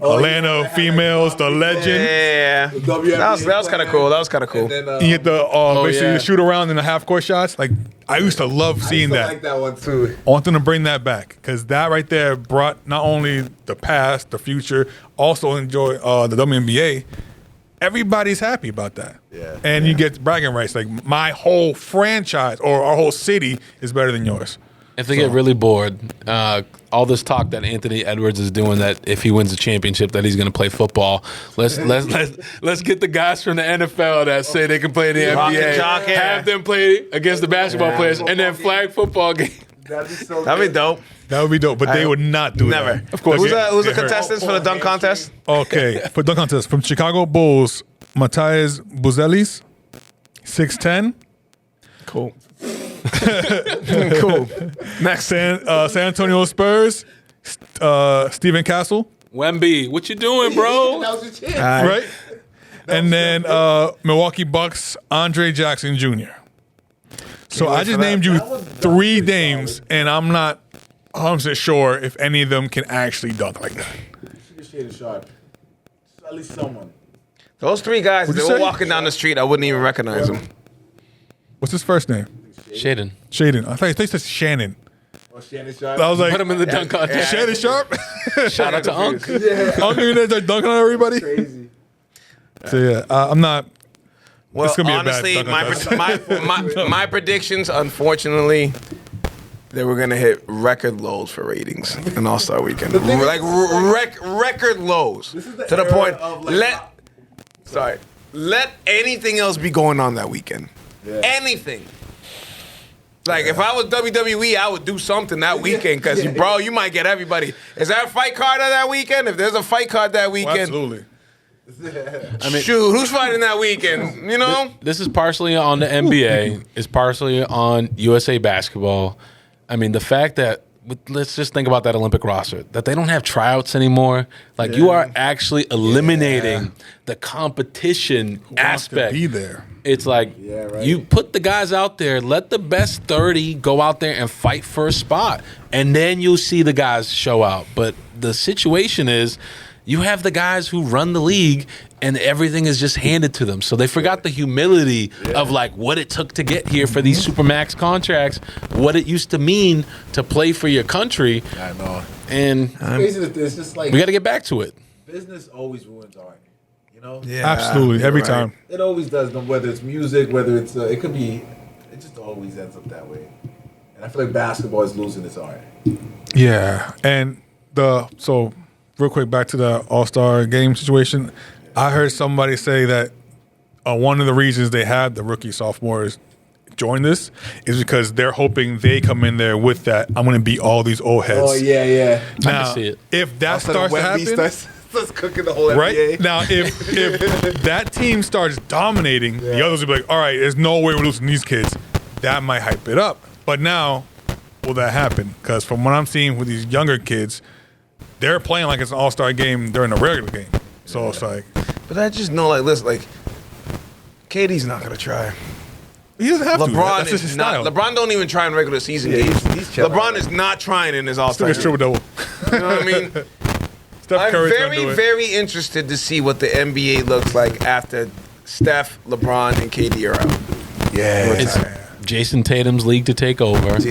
Atlanta females, the legend.
Yeah, that was kind of cool. That was kind of cool.
And then,
You get the basically
yeah.
the shoot around in the half court shots. Like I used to love seeing
I
that.
like that one too.
I want them to bring that back because that right there brought not only the past, the future, also enjoy the WNBA. Everybody's happy about that.
Yeah.
And you get bragging rights. Like my whole franchise or our whole city is better than yours.
If they get really bored, all this talk that Anthony Edwards is doing, that if he wins the championship, that he's going to play football. Let's get the guys from the NFL that say they can play in the NBA, have them play against the basketball players, and then flag football game.
That'd be dope.
That would be dope, but they would not do
Never.
that.
Of course. Who's the contestants for the dunk contest?
Okay, for dunk contest from Chicago Bulls, Matthias Buzelis, 6'10".
Cool. Cool.
Next, San Antonio Spurs, Stephen Castle,
Wemby, what you doing, bro?
right? And then Milwaukee Bucks, Andre Jackson Jr. So I just named you 3 names, and I'm not 100% sure if any of them can actually dunk like that.
Sharp. At least someone.
Those 3 guys, if
What'd
they
you
were
say?
walking down the street, I wouldn't even recognize them.
What's his first name?
Shaden.
Shaden. I thought he said Shannon.
Oh, Shannon Sharp.
I was like,
Put him in the dunk contest.
Shannon Sharp?
Shout out to Unc.
I'm doing that, like dunking on everybody.
Crazy.
So yeah, I'm not.
Well,
It's gonna be a bad
honestly,
dunk contest.
my predictions, unfortunately, they were gonna hit record lows for ratings in All-Star Weekend. Like record lows to the
era
point.
of, like,
Let anything else be going on that weekend.
Yeah.
Anything. Like if I was WWE, I would do something that weekend because bro, you might get everybody. Is there a fight card on that weekend? If there's a fight card that weekend,
Absolutely.
I mean,
shoot, who's fighting that weekend? You know.
this is partially on the NBA. It's partially on USA Basketball. I mean, the fact that let's just think about that Olympic roster, that they don't have tryouts anymore. Like you are actually eliminating the competition aspect.
Be there.
It's like
right.
you put the guys out there, let the best 30 go out there and fight for a spot, and then you'll see the guys show out. But the situation is, you have the guys who run the league and everything is just handed to them. So they forgot the humility of like what it took to get here for these supermax contracts, what it used to mean to play for your country.
I know.
And
Crazy that it's just like
we got to get back to it.
business always ruins art. You know?
Yeah,
Absolutely. Every
right.
time.
It always does. Whether it's music, whether it's it could be. It just always ends up that way. And I feel like basketball is losing its art.
Yeah. And so real quick back to the All-Star game situation. I heard somebody say that one of the reasons they had the rookie sophomores join this is because they're hoping they come in there with that. I'm going to beat all these old heads.
Oh yeah.
Now,
I can see it.
if that starts to happen,
starts cooking the whole
right
NBA.
now, if that team starts dominating, the others will be like, "All right, there's no way we're losing these kids." That might hype it up. But now, will that happen? Because from what I'm seeing with these younger kids, they're playing like it's an all-star game during a regular game. So it's like
But I just know, like, listen, like, KD's not gonna try.
he doesn't have to.
LeBron
That's just
is
his
not.
style.
LeBron don't even try in regular season
Yeah,
games.
he's chilling.
LeBron is not trying in his All-Star
Still gets
game.
triple-double.
You know what I mean?
Steph
I'm
Curry's gonna do
very,
it.
very interested to see what the NBA looks like after Steph, LeBron, and KD are out.
Yeah.
It's Jason Tatum's league to take over.
But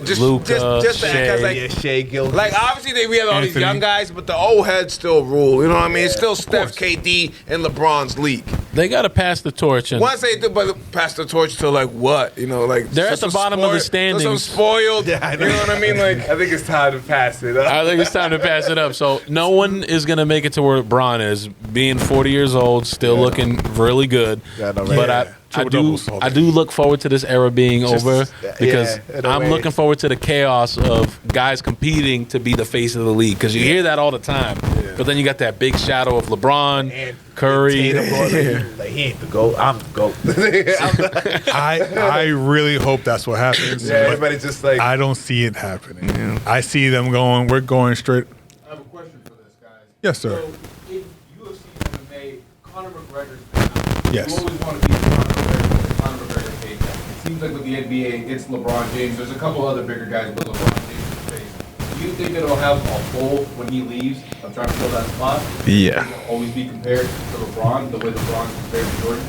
just
Luka,
just that, 'cause,
Shea.
like,
Shea Gilgeous.
like obviously we have all these
Anthony.
young guys, but the old heads still rule. You know what I mean? It's still Steph, KD, and LeBron's league.
They got to pass the torch. And
Once they do, but pass the torch to like what? You know, like
They're at the bottom of the standings.
Some spoiled.
Yeah, I
you know what I mean? Like
I think it's time to pass it up.
I think it's time to pass it up. So no one is going to make it to where LeBron is, being 40 years old, still looking really good.
Yeah, I know, right?
But
Yeah.
I do look forward to this era being over because
in a
I'm
way.
looking forward to the chaos of guys competing to be the face of the league, because you hear that all the time. But then you got that big shadow of LeBron,
And
Curry.
Tatum, like, he ain't the GOAT. I'm the GOAT.
I really hope that's what happens.
Yeah,
but
everybody's just like,
I don't see it happening. I see them going. We're going straight.
I have a question for this, guys.
Yes, sir.
So, in UFC MMA, Conor McGregor's been out.
Yes.
You always want to be Conor McGregor paycheck. It seems like with the NBA, it's LeBron James. There's a couple other bigger guys with LeBron James' face. Do you think it'll have a hole when he leaves of trying to fill that spot?
Yeah.
Will always be compared to LeBron, the way LeBron's compared to Jordan?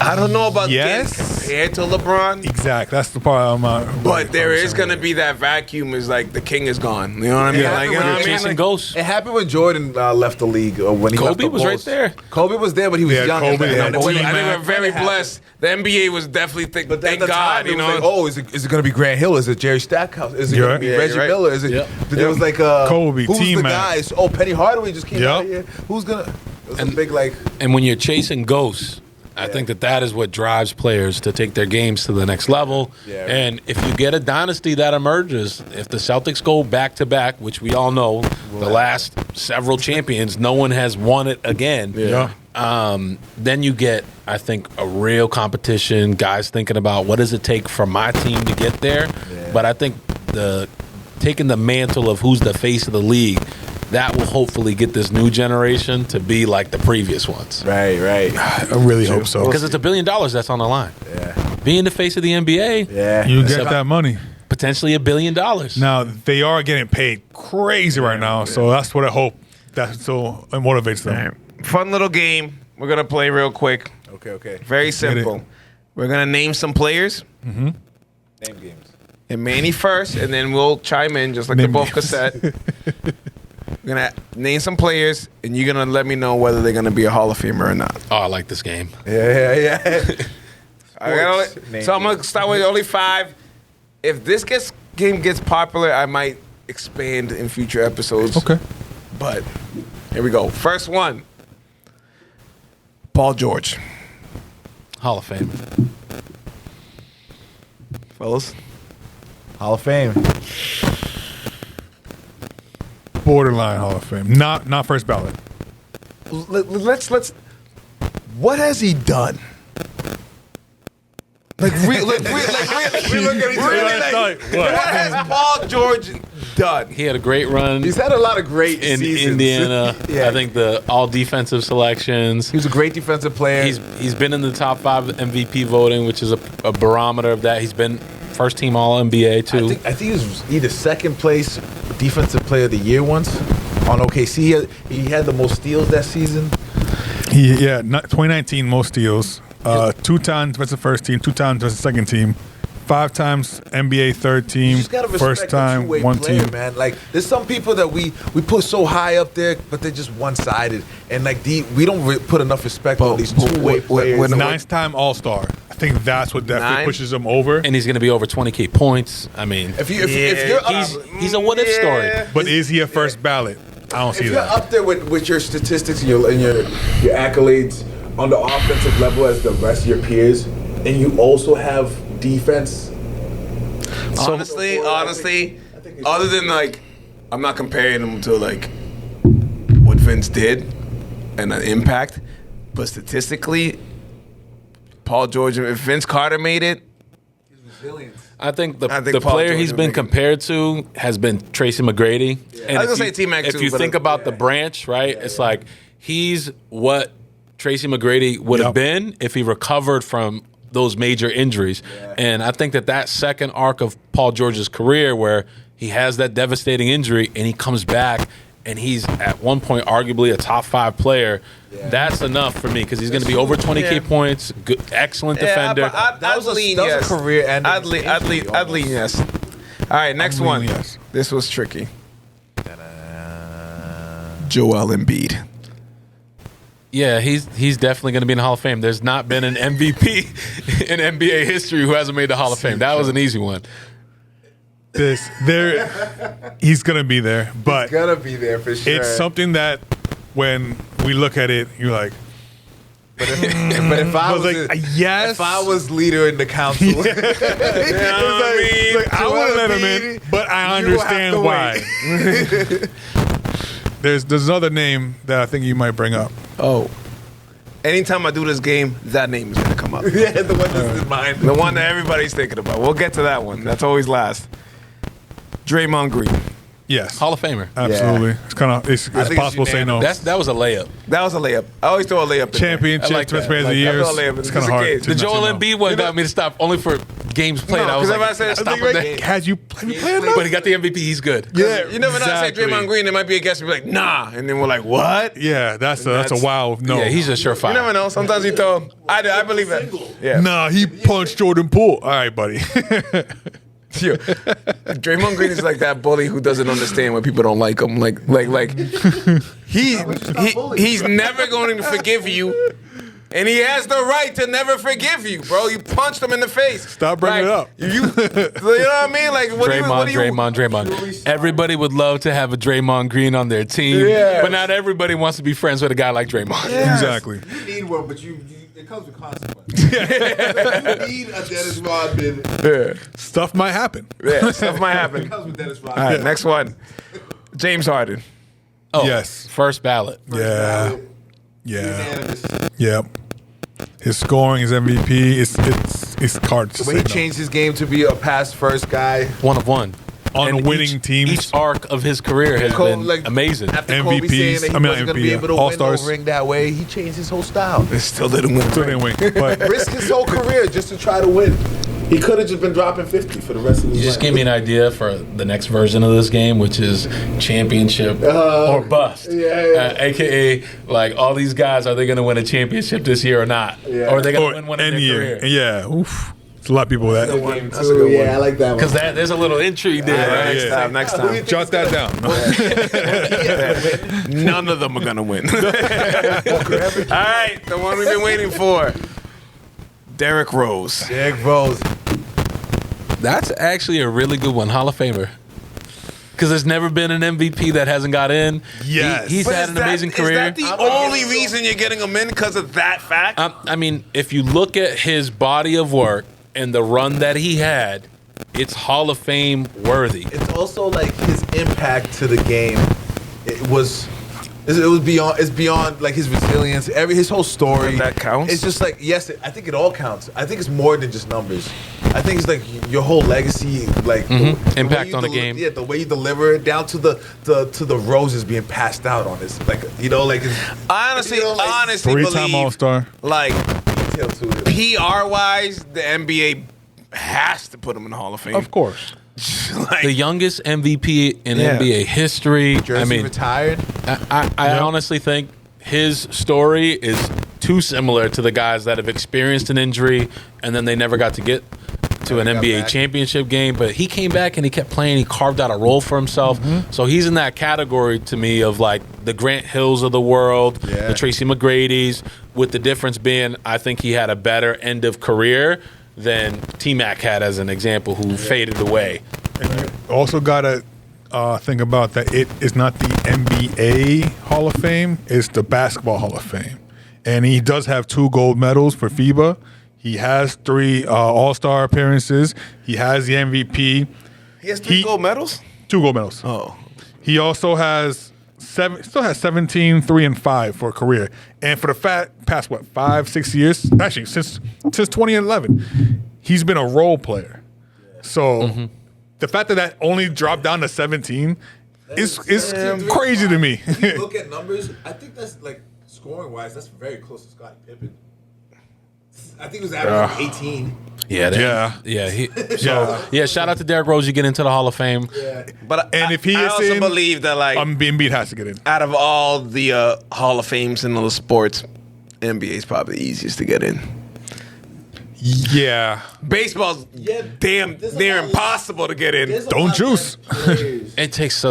I don't know about
Yes.
getting compared to LeBron.
Exactly. That's the part I'm
But there is going to be that vacuum. Is like the king is gone. You know what I mean?
Yeah.
Like, you know what I mean?
Chasing
Like,
ghosts.
It happened when Jordan left the league, or when he left
Kobe
the
was right
Bulls.
there.
Kobe was there, but he was
Yeah,
young.
Kobe,
at
number
that
I
time.
two.
think we're very
When it
blessed. The NBA was definitely
But
thank
at the
God.
time,
You
it was
know.
like, oh, is it going to be Grant Hill? Is it Jerry Stackhouse? Is it
You're
going to be
right.
Reggie
you're right.
Miller? Is it?
Yep.
But there was like
Kobe,
who's the
T-Mac.
guys? Oh, Penny Hardaway just came
Yep.
out of here. Who's gonna? It was a big like.
And when you're chasing ghosts, I think that is what drives players to take their games to the next level.
Yeah, right.
And if you get a dynasty that emerges, if the Celtics go back to back, which we all know, the last several champions, no one has won it again.
Yeah.
Then you get, I think, a real competition. Guys thinking about what does it take for my team to get there.
Yeah.
But I think taking the mantle of who's the face of the league, that will hopefully get this new generation to be like the previous ones.
Right.
I really hope so.
Because it's $1 billion that's on the line.
Yeah.
Being the face of the NBA,
Yeah.
You
Except-
get that money.
potentially $1 billion.
Now they are getting paid crazy right now, so that's what I hope. That so it motivates them.
Fun little game. We're gonna play real quick.
Okay.
Very simple.
it.
We're gonna name some players.
Name games.
And Manny first, and then we'll chime in just like
Name
the both
games.
cassette. We're gonna name some players, and you're gonna let me know whether they're gonna be a Hall of Famer or not.
Oh, I like this game.
Yeah.
I got
Sports
only, so I'm gonna start with only 5. If this game gets popular, I might expand in future episodes.
Okay.
But here we go. First one. Paul George.
Hall of Fame.
Fellas.
Hall of Fame.
Borderline Hall of Fame. Not first ballot.
Let's what has he done? Like really, we look at each other like, what has Paul George done?
He had a great run
He's had a lot of great
in
seasons.
Indiana.
Yeah.
I think the all defensive selections.
He was a great defensive player.
He's been in the top 5 MVP voting, which is a barometer of that. He's been first team All NBA too.
I think he was either second place defensive player of the year once on OKC. He had the most steals that season.
2019 most steals. 2 times defensive first team, 2 times defensive second team, 5 times NBA third team,
You just gotta respect
first time
a two-way
one
player,
team.
man. Like there's some people that we put so high up there, but they're just one-sided, and like we don't put enough respect on these two-way players.
9th-time All-Star. I think that's what definitely
9?
pushes him over.
and he's going to be over 20K points. I mean,
if you're
he's a what if story.
But is he a first ballot? I don't see
if you're
that.
up there with your statistics and your accolades on the offensive level as the rest of your peers, and you also have defense.
Honestly, other than like, I'm not comparing him to like what Vince did and an impact, but statistically, Paul George, if Vince Carter made it,
I think the
Paul
player
George
he's
would
been
make it.
compared to has been Tracy McGrady. And
I was
if
gonna say
you-
T-Mac
If
too,
you
but
think about the branch, right? It's like he's what Tracy McGrady would have
Yep.
been if he recovered from those major injuries. And I think that second arc of Paul George's career where he has that devastating injury and he comes back and he's at one point arguably a top 5 player. That's enough for me because he's going to be over 20K
Yeah.
points, good, excellent defender.
I'd lean
that was a
yes.
career-ending
I'd lean
injury
yes. All right, next
I'm
one.
leaning yes.
This was tricky. Joel Embiid.
Yeah, he's definitely going to be in the Hall of Fame. There's not been an MVP in NBA history who hasn't made the Hall of Fame. That was an easy one.
He's gonna be there, but
Gonna be there for sure.
it's something that when we look at it, you're like,
But if I
was
was
like, yes.
if I was leader in the council,
It's like, I
Joel
would let him in,
Embiid,
but I
you will have
understand
to
why. There's another name that I think you might bring up.
Oh. Anytime I do this game, that name is going to come up.
yeah, the one that's in mind.
The one that everybody's thinking about. We'll get to that one. That's always last. Draymond Green.
Yes,
Hall of Famer.
absolutely. It's kind of it's
think it's
possible to say no.
That was a layup.
That was a layup. I always throw a layup in there.
Championship,
I like
best
that.
player of the
Like, I
years.
thought layup.
It's
Just
kind of
in
hard.
case.
to
The
not say
Joel
no.
Embiid one got me to stop only for games played.
No,
I was
'cause
like,
if I said-
stop
I
him
think,
there.
like,
Have you played enough?
But he got the MVP. He's good.
Yeah,
You never know. I say
exactly.
Draymond Green, there might be a guest who be like, nah. And then we're like, what?
Yeah, that's a wow. No,
Yeah, he's a surefire.
You never know. Sometimes he throw. I believe it. Yeah.
Nah, he punched Jordan Poole. All right, buddy.
Yo, Draymond Green is like that bully who doesn't understand when people don't like him. He's never going to forgive you. And he has the right to never forgive you, bro. You punched him in the face.
Stop bringing it up.
You know what I mean? Like, what do you?
Draymond. Everybody would love to have a Draymond Green on their team,
Yes.
but not everybody wants to be friends with a guy like Draymond.
Exactly.
You need one, but it comes with consequences. You need a Dennis Rodman.
Yeah,
Stuff might happen.
yeah, stuff might
It
happen.
comes with Dennis
All
Rodman.
right, next one. James Harden.
Oh,
Yes.
first ballot.
Yeah. Yeah.
Unanimous.
Yep. His scoring, his MVP, it's hard to
When
say
he
no.
changed his game to be a pass first guy.
One of one.
On
And
winning teams.
Each arc of his career has been amazing.
After Kobe
MVPs,
saying that he
I mean,
wasn't going to
MVP,
be able to
All-Stars.
win no ring that way, he changed his whole style.
It still didn't win.
Still didn't win, but
Risked his whole career just to try to win. He could have just been dropping 50 for the rest of his
You just
life.
gave me an idea for the next version of this game, which is championship or bust.
yeah.
AKA, like, all these guys, are they going to win a championship this year or not?
Yeah.
Or are they going
or
to win one in
any
their
year.
career?
Yeah. Oof. It's a lot of people that.
That's a good one. Yeah, I like that one.
Because there's a little intrigue there, right?
Next time, next
Who do you
time.
think
Jot that down.
None of them are gonna win. All right, the one we've been waiting for. Derrick Rose.
Derrick Rose.
That's actually a really good one. Hall of Famer. Because there's never been an MVP that hasn't got in.
Yes.
He's
But
had
is
an
that-
amazing career.
Is that the only reason you're getting him in because of that fact?
I mean, if you look at his body of work and the run that he had, it's Hall of Fame worthy.
It's also like his impact to the game. It was beyond. It's beyond like his resilience. His whole story.
That counts?
It's just like yes. I think it all counts. I think it's more than just numbers. I think it's like your whole legacy, like the
Impact
way you
on the game.
Yeah, the way you deliver it down to the roses being passed out on this, like like
I honestly
Three-time
believe,
All-Star.
like,
detail to it.
PR wise, the NBA has to put him in the Hall of Fame.
Of course.
Like,
The youngest MVP in
Yeah.
NBA history.
Jersey
I mean,
retired.
I honestly think his story is too similar to the guys that have experienced an injury and then they never got to get to an
got
NBA
back.
championship game. But he came back and he kept playing. He carved out a role for himself. So he's in that category to me of like the Grant Hills of the world,
Yeah.
the Tracy McGrady's, with the difference being I think he had a better end of career than T-Mac had as an example, who faded away.
And you also got to think about that it is not the NBA Hall of Fame, it's the Basketball Hall of Fame. And he does have 2 gold medals for FIBA. He has 3 All-Star appearances. He has the MVP.
he has 3 gold medals?
2 gold medals.
Oh.
He also has 17, 3, and 5 for a career. And for the past, 5-6 years, actually, since 2011, he's been a role player. So the fact that only dropped down to 17 is crazy to me.
If you look at numbers, I think that's like scoring wise, that's very close to Scottie Pippen. I think it was averaging 18.
Shout out to Derrick Rose. You get into the Hall of Fame.
But
And if he
I
is
also
in,
believe that, like,
Embiid has to get in.
out of all the Hall of Fames in those sports, NBA is probably the easiest to get in.
Yeah.
Baseball's damn
there's a
near
lot of-
impossible to get in.
Don't juice.
It takes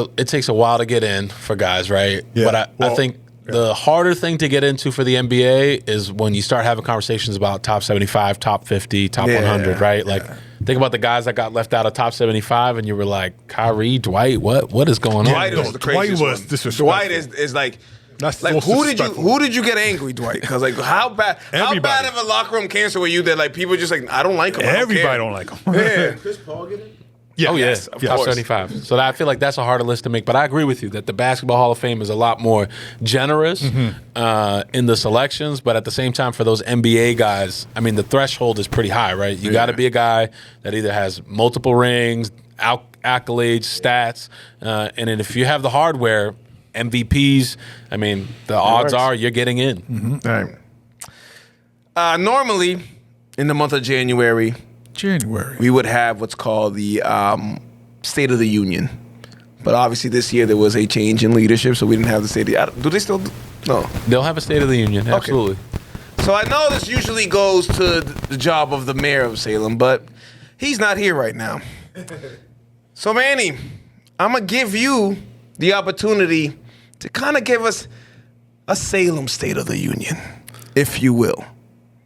a while to get in for guys, right?
Yeah.
But I
Well,
think the harder thing to get into for the NBA is when you start having conversations about top 75, top 50, top 100, right? Like, think about the guys that got left out of top 75, and you were like, Kyrie, Dwight, what is going
Dwight
on?
is the
Dwight
craziest
was
one.
disrespectful.
Dwight is like,
That's
like
most
who did
disrespectful.
you get angry, Dwight? Because like how bad
Everybody.
of a locker room cancer were you that like people just like I don't like him. I don't
Everybody
care.
don't like him.
Yeah.
Chris Paul get in?
Yeah.
Oh,
Yes,
yeah,
of
top
course.
75. So I feel like that's a harder list to make. But I agree with you that the Basketball Hall of Fame is a lot more generous in the selections. But at the same time, for those NBA guys, I mean, the threshold is pretty high, right? You got to be a guy that either has multiple rings, accolades, stats. And then if you have the hardware, MVPs, I mean, the odds
works.
are you're getting in.
All right. Normally, in the month of January,
January.
we would have what's called the State of the Union. But obviously this year there was a change in leadership, so we didn't have the State of the Do they still? No.
They'll have a State of the Union, absolutely.
So I know this usually goes to the job of the mayor of Salem, but he's not here right now. So Manny, I'm going to give you the opportunity to kind of give us a Salem State of the Union, if you will.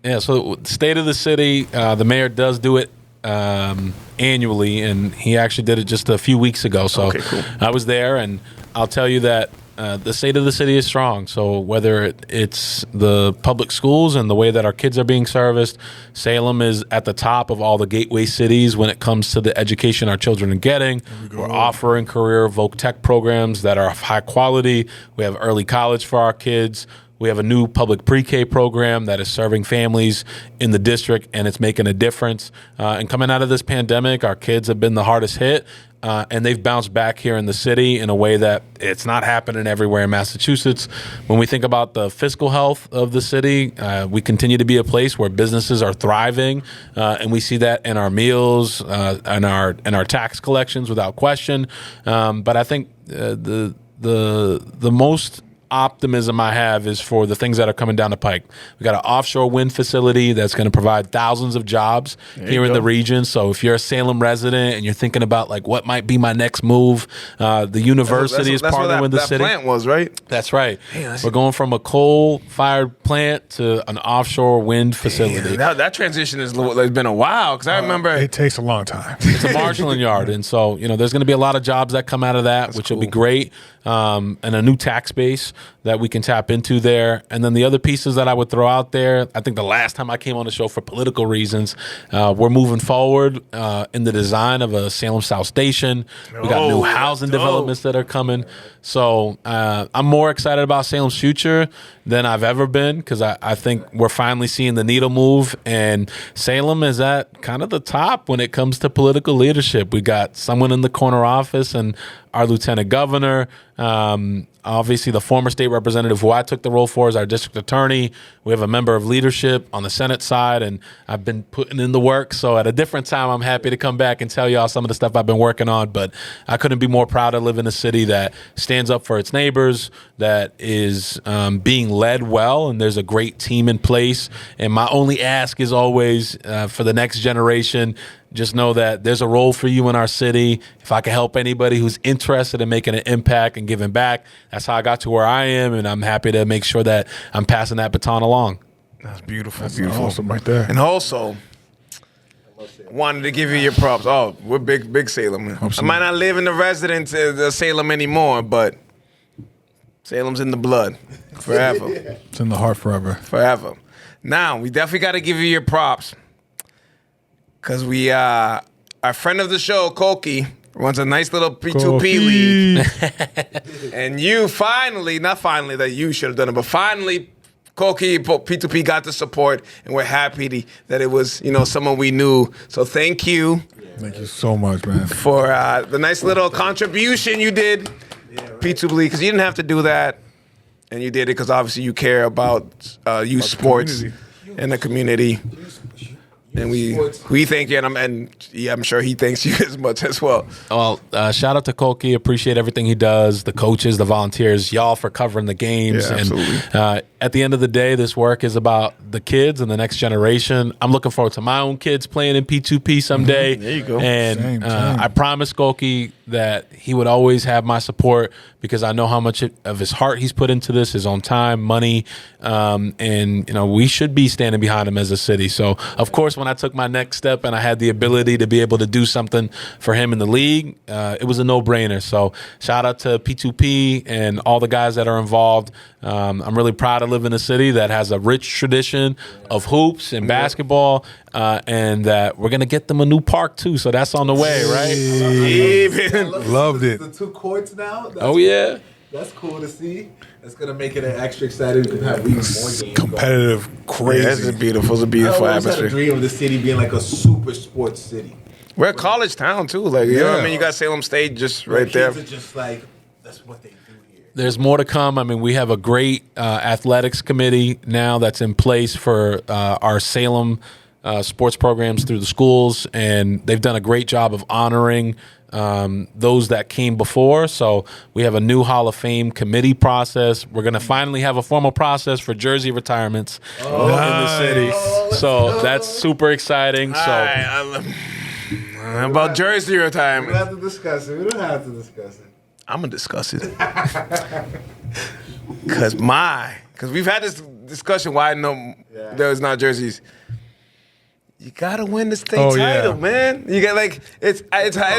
Yeah, so State of the City, the mayor does do it annually, and he actually did it just a few weeks ago. So
Okay, cool.
I was there, and I'll tell you that the state of the city is strong. So whether it's the public schools and the way that our kids are being serviced, Salem is at the top of all the gateway cities when it comes to the education our children are getting. We're offering career voc tech programs that are of high quality. We have early college for our kids. We have a new public pre-K program that is serving families in the district, and it's making a difference. And coming out of this pandemic, our kids have been the hardest hit, and they've bounced back here in the city in a way that it's not happening everywhere in Massachusetts. When we think about the fiscal health of the city, we continue to be a place where businesses are thriving, and we see that in our meals and our tax collections without question. But I think the most optimism I have is for the things that are coming down the pike. We got an offshore wind facility that's going to provide thousands of jobs here in the region. So if you're a Salem resident and you're thinking about like what might be my next move, the university is partnering with the city.
That plant was, right?
That's right. We're going from a coal-fired plant to an offshore wind facility.
That transition has been a while, because I remember
It takes a long time.
It's a marshalling yard, and so there's going to be a lot of jobs that come out of that, which will be great, and a new tax base that we can tap into there. And then the other pieces that I would throw out there, I think the last time I came on the show for political reasons, we're moving forward in the design of a Salem South Station. We got new housing developments that are coming. So I'm more excited about Salem's future than I've ever been, because I think we're finally seeing the needle move, and Salem is at kind of the top when it comes to political leadership. We got someone in the corner office and our lieutenant governor. Obviously, the former state representative who I took the role for is our district attorney. We have a member of leadership on the Senate side, and I've been putting in the work. So at a different time, I'm happy to come back and tell y'all some of the stuff I've been working on. But I couldn't be more proud to live in a city that stands up for its neighbors, that is being led well, and there's a great team in place. And my only ask is always for the next generation, just know that there's a role for you in our city. If I can help anybody who's interested in making an impact and giving back, that's how I got to where I am, and I'm happy to make sure that I'm passing that baton along.
That's beautiful.
That's
beautiful.
awesome right there.
And also, wanted to give you your props. Oh, we're big Salem. I might not live in the residence of Salem anymore, but Salem's in the blood forever.
It's in the heart forever.
Forever. Now, we definitely got to give you your props, because we, our friend of the show, Koki, runs a nice little P2P league. And you finally, not finally that you should have done it, but finally, Koki, P2P got the support, and we're happy that it was, someone we knew. So thank you.
Thank you so much, man.
For the nice little contribution you did, P2P league, because you didn't have to do that. And you did it because obviously you care about youth sports and the community. And we thank you, and I'm sure he thanks you as much as well.
Well, shout out to Koki. Appreciate everything he does. The coaches, the volunteers, y'all for covering the games.
Yeah, absolutely.
And at the end of the day, this work is about the kids and the next generation. I'm looking forward to my own kids playing in P2P someday.
There you go.
And
Same.
I promised Koki that he would always have my support, because I know how much of his heart he's put into this, his own time, money, and we should be standing behind him as a city. So, of course, when I took my next step and I had the ability to be able to do something for him in the league, it was a no-brainer. So, shout out to P2P and all the guys that are involved. I'm really proud to live in a city that has a rich tradition of hoops and basketball, and that we're going to get them a new park, too. So that's on the way, right?
Loved it.
The 2 courts now.
Oh, yeah.
That's cool to see. That's gonna make it an extra exciting. We can have even more games.
Competitive, crazy.
Yeah, it's beautiful. It's a beautiful
I always had a
atmosphere.
dream of the city being like a super sports city.
We're a college town too. Like you know what I
Yeah.
mean? You got Salem State just right there.
Kids are just like, that's what they do here.
There's more to come. I mean, we have a great athletics committee now that's in place for our Salem sports programs through the schools, and they've done a great job of honoring those that came before. So we have a new Hall of Fame committee process. We're going to finally have a formal process for jersey retirements in the city. So that's super exciting.
About jersey retirement.
We don't have to discuss it.
I'm gonna discuss it. Cause we've had this discussion why there's not jerseys. You gotta win the state title, man. You got it's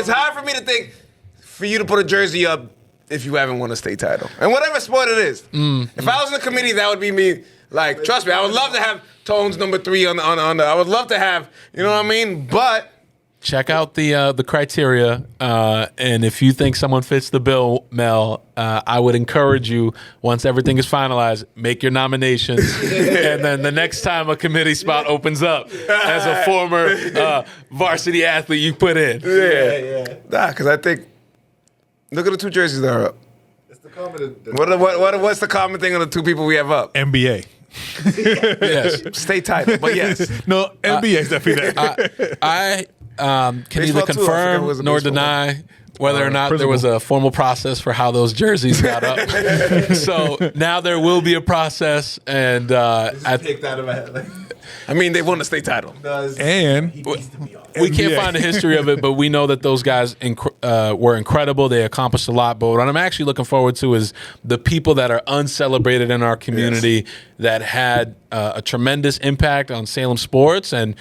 hard for me to think for you to put a jersey up if you haven't won a state title. And whatever sport it is. If I was in the committee, that would be me. Like, trust me, I would love to have Tones number 3 on the I would love to have, you know what I mean? But
check out the criteria, and if you think someone fits the bill, Mel, I would encourage you, once everything is finalized, make your nominations, and then the next time a committee spot opens up, as a former varsity athlete, you put in.
Yeah. Nah, because I think, look at the 2 jerseys that are up.
It's the common.
What's the common thing on the 2 people we have up?
NBA.
Yes.
State title, but yes.
No, NBA is definitely that.
I can
Baseball
neither
too, I forget
confirm
it was a
nor
baseball
deny whether or not there
principal.
was a formal process for how those jerseys got up. So now there will be a process, and
Picked out of my head.
I mean, they won the state title.
And
we can't
NBA.
find a history of it, but we know that those guys were incredible. They accomplished a lot. But what I'm actually looking forward to is the people that are uncelebrated in our community that had a tremendous impact on Salem sports. And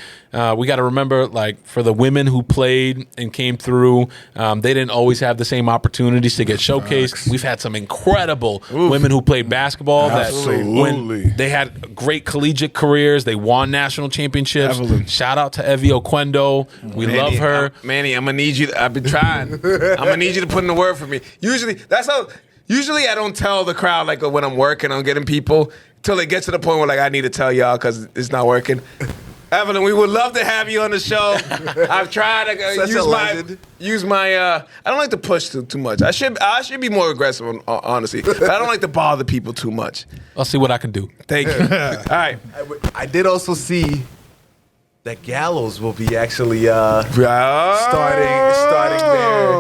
we got to remember, like, for the women who played and came through, they didn't always have the same opportunities to get showcased. We've had some incredible women who played basketball.
Absolutely.
That when they had great collegiate careers. They won national championships.
Evelyn.
Shout out to Evie Oquendo. We love her.
Manny, I'm gonna need you. I've been trying. I'm gonna need you to put in the word for me. Usually I don't tell the crowd like when I'm working on getting people till they get to the point where like I need to tell y'all because it's not working. Evelyn, we would love to have you on the show. I've tried to use my. I don't like to push too much. I should be more aggressive, honestly. But I don't like to bother people too much.
I'll see what I can do.
Thank you. All right.
I did also see that Gallows will be actually starting there.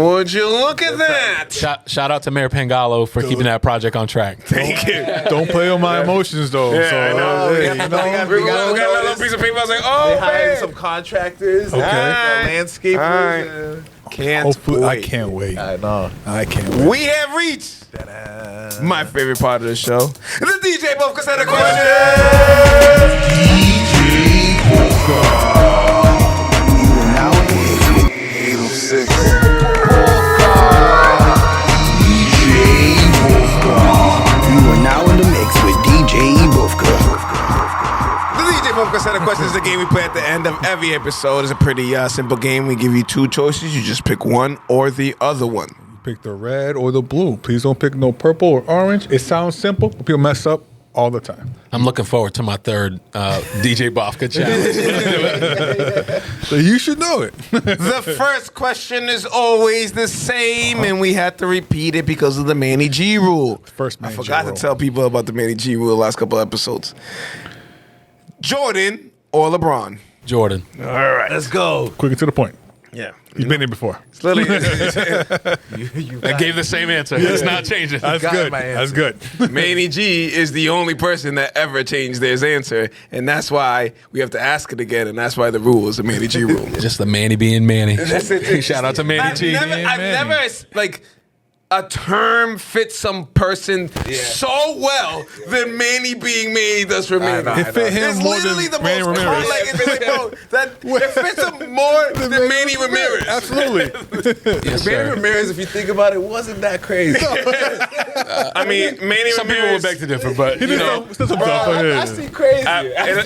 Would you look at that?
Shout out to Mayor Pangalo for keeping that project on track.
Thank you.
don't play on my emotions, though.
Yeah,
so,
I know.
We
We
got
got a little piece of paper. I was like, oh,
They hired
man.
some contractors, landscapers.
Alright. Can't
hopefully, I
wait.
can't wait.
I know.
I can't wait.
We have reached my favorite part of the show. The DJ Buff Cassette question.
Now it's 806. You are now in the mix with DJ Bufka.
The DJ Buff Cassette question is a game we play at the end of every episode. It's a pretty simple game. We give you 2 choices. You just pick one or the other one.
Pick the red or the blue. Please don't pick no purple or orange. It sounds simple, but people mess up all the time.
I'm looking forward to my third DJ Bofka challenge.
So you should know it.
The first question is always the same, and we had to repeat it because of the Manny G rule.
First Manny
I
G
forgot
rule.
to tell people about the Manny G rule last couple episodes. Jordan or LeBron?
Jordan.
All right, let's go.
Quick and to the point.
Yeah.
You've been there before.
It's literally,
I gave the same answer. It's not changing.
That's
got
good.
my
That's
answer.
good.
Manny G is the only person that ever changed their answer, and that's why we have to ask it again, and that's why the rule is the Manny G rule.
Just the Manny being Manny.
That's it.
Shout out to Manny G.
I've never like a term fits some person so well than Manny being Manny does for Manny.
know, I
It fit him
It's
more
literally
than
the
Manny
most
Ramirez.
like, it's like, no, it fits him more than Manny Ramirez.
Absolutely.
Yes,
Manny
sir.
Ramirez, if you think about it, wasn't that crazy.
I mean, Manny
Some people
Ramirez.
will beg to differ, but you know.
Still some stuff on
I
here.
see crazy.
I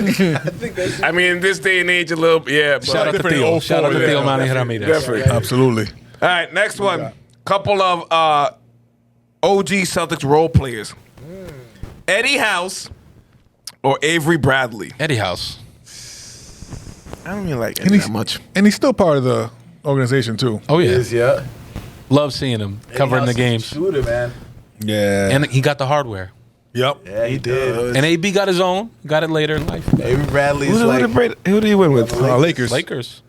think that's
I mean, in this day and age, a little, yeah. But
Shout out to
Different
Theo.
04,
Shout out to
yeah.
Theo Manny Ramirez.
Definitely.
Absolutely.
All right, next one. Couple of OG Celtics role players. Eddie House or Avery Bradley.
Eddie House.
I don't really like Eddie that much.
And he's still part of the organization, too.
Oh, yeah.
yeah.
Love seeing him covering the games.
Shooter, man.
Yeah.
And he got the hardware.
Yep.
Yeah, he did.
And AB got his own. Got it later in life.
Avery Bradley's
Who
like,
did he win with?
Lakers.
Lakers.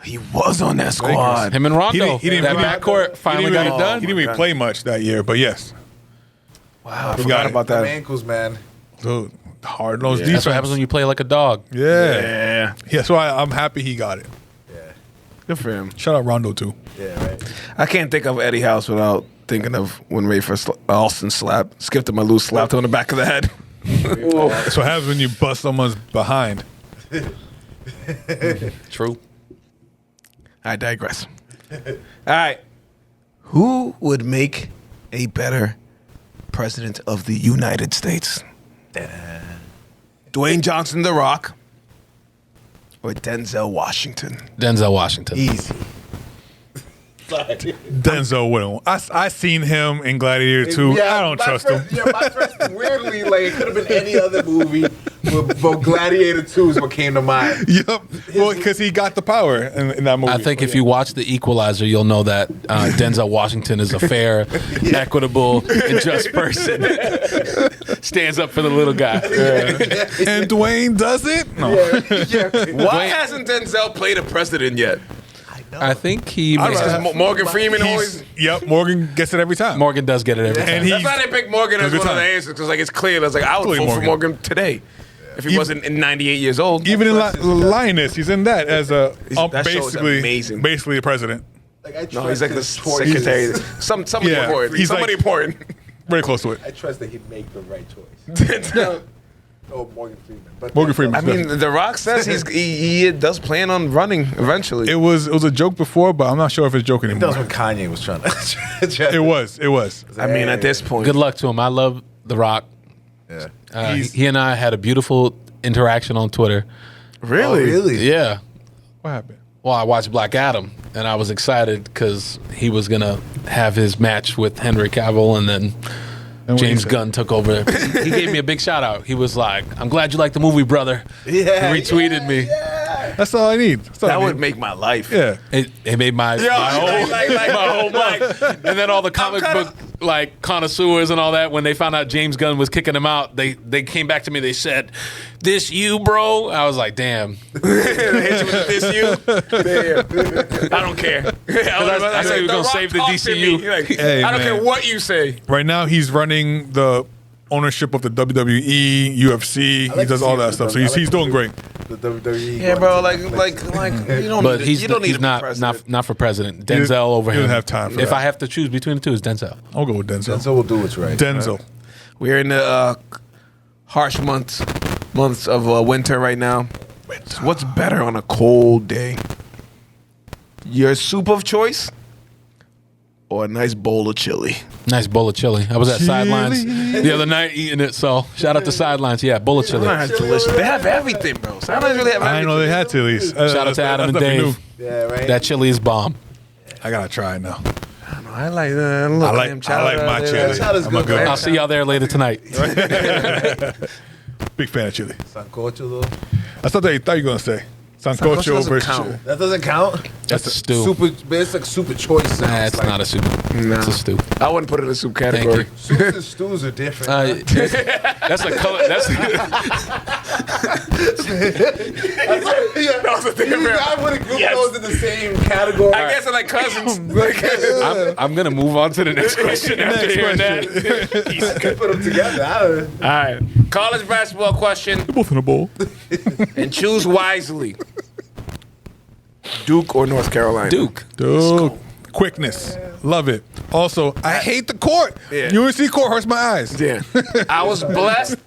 He was on that squad.
Him and Rondo.
He didn't-
that backcourt finally got it done.
He didn't really play much that year, but yes.
Wow, I
got
forgot
it.
about
them
that.
ankles, man.
Dude, hard-nosed
That's
defense.
what happens when you play like a dog.
Yeah. That's why I'm happy he got it.
Good for him.
Shout out Rondo, too.
Yeah, right.
I can't think of Eddie House without thinking of when Rayford Alston skipped him a loose, slapped him on the back of the head.
That's what happens when you bust someone's behind.
True.
I digress. All right. Who would make a better president of the United States? Dwayne Johnson, The Rock, or Denzel Washington?
Denzel Washington.
Easy.
Denzel wouldn't. I seen him in Gladiator 2. I don't trust him.
Yeah, my first, weirdly, like, it could have been any other movie, but Gladiator 2 is what came to mind.
Yep. Well, because he got the power in that movie.
I think if you watch The Equalizer, you'll know that Denzel Washington is a fair, equitable, and just person. Stands up for the little guy.
And Dwayne does it? No.
Why hasn't Denzel played a president yet?
I think he makes
Because Morgan Freeman always.
Yep, Morgan gets it every time.
Morgan does get it every time.
And
That's why they picked Morgan as
Good
one of the
time.
answers, because like it's clear. I was like, I would
Totally
vote for
Morgan.
Morgan today if he
Even-
wasn't in 98 years old.
Even in Lioness, he's in that as a
That show is amazing.
basically a president.
Like,
No, he's like the secretary. Somebody
Yeah,
important.
he's
Somebody
like-
important.
Very close to it.
I trust that he'd make the right choice.
Denzel.
Oh, Morgan Freeman. But
Morgan Freeman.
I mean, The Rock says he does plan on running eventually.
It was a joke before, but I'm not sure if it's a joke
that was
anymore.
when Kanye was trying to.
It was.
I mean, at this point,
Good luck to him. I love The Rock.
Yeah.
He and I had a beautiful interaction on Twitter.
really,
Really?
Yeah.
What happened?
Well, I watched Black Adam, and I was excited because he was going to have his match with Henry Cavill, and then
what
James
he said?
Gunn took over. He gave me a big shout out. He was like, "I'm glad you liked the movie, brother."
Yeah.
He retweeted me.
That's all I need. That's all
that
I
would
need.
make my life.
Yeah.
It made my whole life. And then all the comic book like connoisseurs and all that, when they found out James Gunn was kicking him out, they came back to me. They said, "This you, bro?" I was like, "Damn."
Hit you with this you. Damn. I don't care.
I said he was gonna save the DCU.
Like,
Hey,
I don't
man.
care what you say.
Right now, he's running the ownership of the WWE, UFC. He does all that stuff. So he's doing great.
The WWE.
Yeah, bro. Like you don't.
But
need,
he's
you don't need
he's
to be
not
president.
not for president. Denzel over
he
him.
doesn't have time for
If
that.
I have to choose between the two, it's Denzel.
I'll go with Denzel.
Denzel will do what's right.
Denzel.
We're in the harsh months of winter right now. What's better on a cold day? Your soup of choice or a nice bowl of chili?
Nice bowl of chili. I was at
Chili.
Sidelines the other night eating it. So shout out to Sidelines. Yeah, bowl of chili.
That's delicious. They have everything, bro. Sidelines really have
I
everything.
didn't know they had Tilly's.
Shout out to Adam and
that's nothing
Dave.
Yeah, right.
That chili is bomb.
I gotta try it now.
I like
I like my chili.
Chowder's
I'm a
good,
good.
man.
I'll see y'all there later tonight.
Big fan of chili.
Sancocho, though.
That's what they thought you were gonna say. Sancocho
doesn't
versus
count.
chili.
That doesn't count.
That's a stew.
Super, but it's like super choice.
Nah, it's not a soup. It's a stew.
I wouldn't put it in the soup category.
Thank
Soups and stews are different.
That's a color. That's
I wouldn't group those in the same category.
I guess they're like cousins.
I'm gonna move on to the next question after hearing that.
could put them together. I don't know.
All right. College basketball question,
Both in a bowl.
and choose wisely. Duke or North Carolina?
Duke.
Dude, quickness. Love it. Also, I hate the court.
Yeah.
UNC court hurts my eyes.
Yeah. I was blessed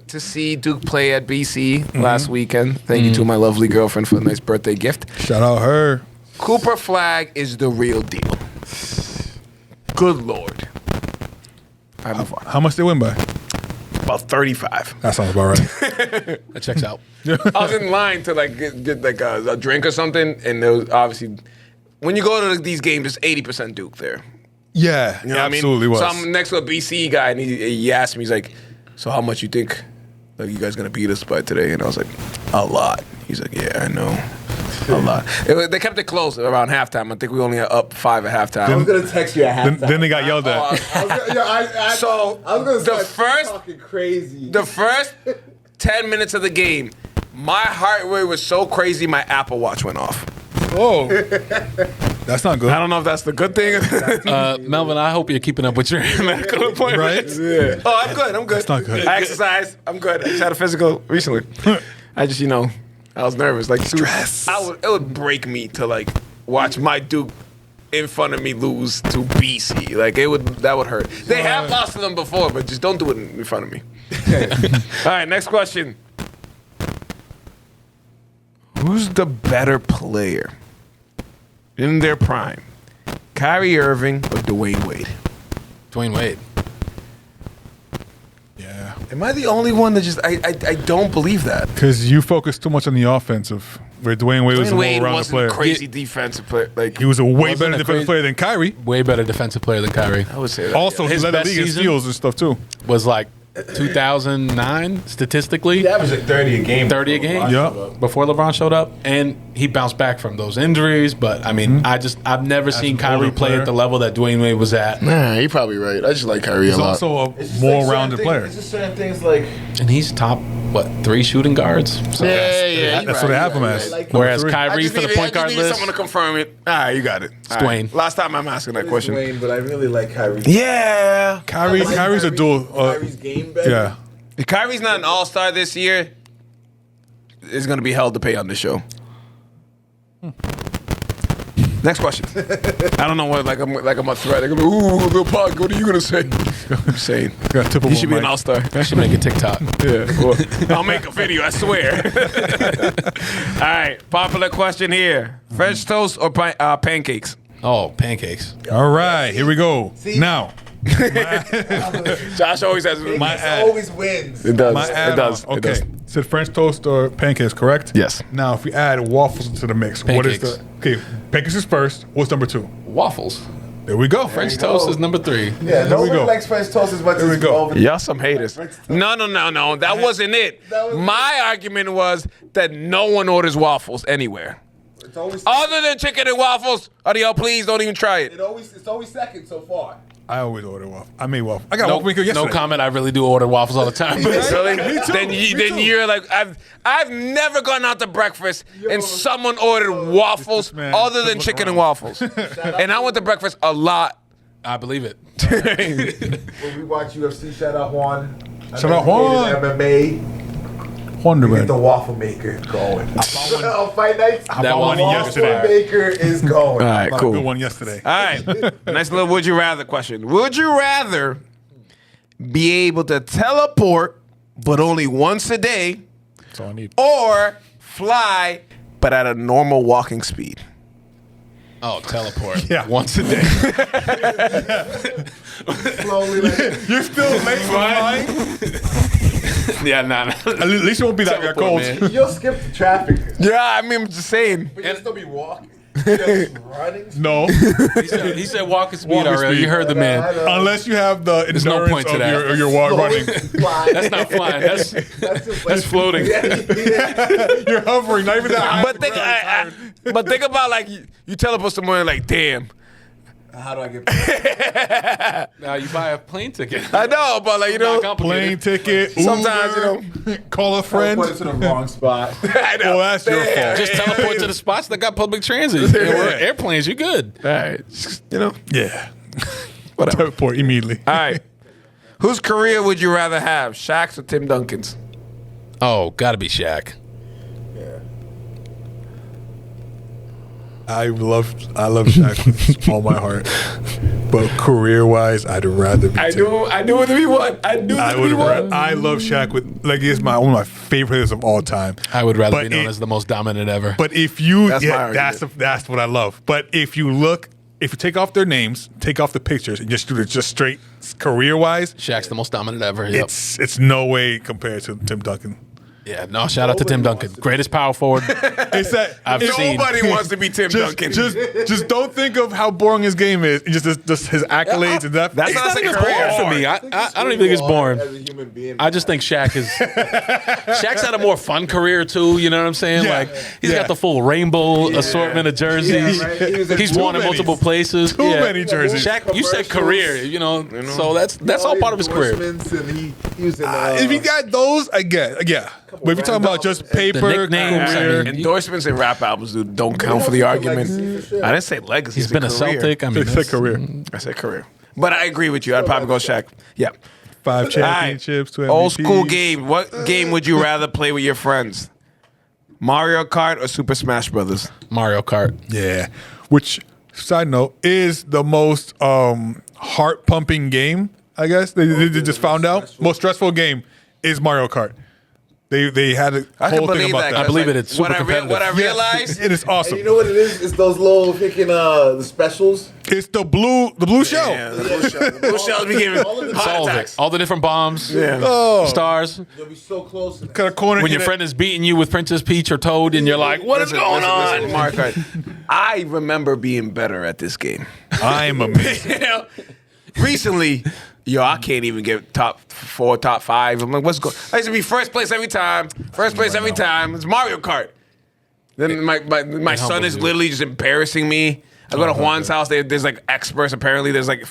to see Duke play at BC last weekend. Thank you to my lovely girlfriend for a nice birthday gift.
Shout out her.
Cooper Flag is the real deal. Good Lord.
How much they win by?
About 35.
That sounds about right.
That checks out.
I was in line to like get like a drink or something, and there was obviously when you go to these games, it's 80% Duke there.
Yeah,
You know what
absolutely
I mean?
was.
So I'm next to a BC guy, and he asked me, he's like, "So how much you think like you guys gonna beat us by today?" And I was like, "A lot." He's like, "Yeah, I know." A lot. They kept it close around halftime. I think we only are up 5 at halftime.
I was gonna text you at halftime.
Then they got yelled at.
I was gonna start talking crazy.
The first 10 minutes of the game, my heart rate was so crazy, my Apple Watch went off.
Oh, that's not good.
I don't know if that's the good thing.
Melvin, I hope you're keeping up with your medical appointments.
Right?
Yeah. Oh, I'm good.
That's not good.
I exercise. I'm good. I just had a physical recently. I just, I was nervous. Like stress. It would break me to like watch my Duke in front of me lose to BC. Like that would hurt. They have lost to them before, but just don't do it in front of me. All right, next question. Who's the better player in their prime? Kyrie Irving or Dwayne Wade?
Dwayne Wade.
Yeah.
Am I the only one that just I don't believe that?
Because you focus too much on the offensive, where Dwayne Wade was a
Dwayne
more
Wade
rounded
wasn't
player.
a crazy defensive player. Like
He was a way
Wasn't
better
a
defensive
crazy-
player than Kyrie.
Way better defensive player than Kyrie.
I would say that.
Also, he
His
led the
best
league in
season-
steals and stuff too.
Was like 2009 statistically.
He averaged like 30 a game.
30 a game.
Yeah.
Before LeBron showed up, and he bounced back from those injuries. But I mean, I've never seen
an
Kyrie
older
play
player.
at the level that Dwayne Wade was at,
Nah, you're probably right. I just like Kyrie
He's also a more rounded player.
It's just certain things like.
and he's top 3 shooting guards. So
That's what they have him as.
Whereas
Number three.
Kyrie for the point guard list,
someone to confirm it. All right, you got it. All right.
Dwayne.
Last time I'm asking that question.
Dwayne, but I really like Kyrie.
Yeah.
Kyrie's a dual.
Kyrie's game better.
Yeah.
If Kyrie's not an all-star this year, it's going to be hell to pay on the show. Next question. I don't know what, like I'm a threat. They're going to be, ooh, Lil Pug, what are you going to say? I'm saying,
Got typical
he should be an
Mike.
all-star.
I should make a TikTok.
Yeah, well, I'll make a video, I swear. All right, popular question here. French toast or pancakes?
Oh, pancakes.
All right, here we go. Now,
Josh always has
my
It
ad.
always wins.
It does.
My
It
add-on.
does.
Okay.
It does.
Said French toast or pancakes, correct?
Yes.
Now, if we add waffles into the mix, what is
Pancakes.
the? Okay, pancakes is first. What's number 2?
Waffles.
There we go.
French toast is number 3.
Yeah,
we
nobody
go.
likes French toast as much
Here
as
we go.
over.
Y'all some haters. No. That wasn't it. My argument was that no one orders waffles anywhere.
It's always,
Other than chicken and waffles, y'all please don't even try it.
it's always second so far.
I always order waffle. I made waffle. I got
No,
waffle maker yesterday.
no comment. I really do order waffles all the time.
Really?
Me too.
Then
Me too.
you're like I've never gone out to breakfast and someone ordered waffles
man
other
should
than
look
chicken and
around.
waffles. And I went to breakfast a lot.
I believe it.
When we watch UFC, shout out Juan.
Shout out Juan.
MMA.
Wonder
Get
Man.
the waffle maker going. On fight nights,
I
That
bought
one
one
waffle
yesterday.
maker is going.
All right,
I bought a
cool.
good one yesterday.
All right. Nice little would you rather question. Would you rather be able to teleport but only once a day
That's all I need.
or fly but at a normal walking speed?
Oh, teleport.
Yeah.
Once a day.
Slowly, like,
You're still late for mine.
Yeah, nah.
At least it won't be that
Teleport,
cold.
man.
you'll skip the traffic,
Yeah, I mean, I'm just saying.
but you'll still be walking. Just running.
No,
He said walking speed
Walking
already.
speed.
You heard the man.
unless you have the
There's no
endurance
point to
of
that.
your wall running.
That's not flying. That's
just
that's floating.
You're hovering, not even that high.
But think about like you teleport somewhere like, damn.
How do I get back?
Now you buy a plane ticket.
I know, but like
Not
Plane
complicated.
ticket.
Sometimes,
Uber, call a friend.
Put it to the wrong spot.
I know.
Well, that's your fault.
Just teleport to the spots that got public transit. Airplanes, you good.
All right,
Yeah.
whatever.
Teleport immediately.
All right. Whose career would you rather have, Shaq's or Tim Duncan's?
Oh, gotta be Shaq.
I love Shaq with all my heart, but career-wise, I'd rather be. Tim.
I knew it to be one. I
love Shaq with like he's one of my favorite players of all time.
I would rather
But
be known
it-
as the most dominant ever.
But if you,
That's my
that's what I love. But if you take off their names, take off the pictures, and just do it just straight career-wise,
Shaq's the most dominant ever. Yep.
it's no way compared to Tim Duncan.
Yeah, no, shout out to Tim Duncan. Greatest power forward.
It's that
I've seen.
Nobody wants to be Tim Duncan.
just don't think of how boring his game is. Just his accolades and that.
That's
It's
not
not
a
even
career.
boring for me. I don't even think it's boring.
As a human being,
I just think Shaq's had a more fun career too. You know what I'm saying?
Yeah.
Like he's
Yeah.
got the full rainbow assortment of jerseys.
Yeah, right. He was in
He's
too
won in
many.
multiple places.
Too many jerseys.
Shaq, you said career. So that's all part of his career.
endorsements, and he was in.
If you got those, I get. Yeah. But if you're talking about just paper,
nicknames,
career,
I mean,
Endorsements and rap albums don't count for the argument.
legacy for sure.
I didn't say legacy.
he's been a
career.
Celtic. I mean,
it's a career.
I said career. But I agree with you. I'd probably go Shaq. Yeah.
5 championships, 2 MVPs.
Old school game. What game would you rather play with your friends? Mario Kart or Super Smash Brothers?
Mario Kart.
Yeah. Which, side note, is the most heart pumping game, I guess. They just found out. Most stressful game is Mario Kart. They had a
I can
whole thing
believe
about
that.
that.
I believe it. It's super competitive.
What I
Yes,
realized.
it is awesome.
And you know what it is? It's those little freaking the specials.
It's the blue shell.
Yeah, the blue shell. The blue shells be giving
All of the
heart
All of
attacks.
it. All the different bombs,
Oh,
stars.
You'll be so close.
cut a corner.
When your
hit it.
friend is beating you with Princess Peach or Toad, and you're like, "What is going on?"
Listen, Mario Kart. I remember being better at this game.
I'm amazing.
You know, recently, I can't even get top 4, top 5. I'm like, what's going? I used to be first place every time. First place every time. It's Mario Kart. Then my son
humbles
is
you.
literally just embarrassing me. I go to Juan's house. There's like experts. Apparently, there's like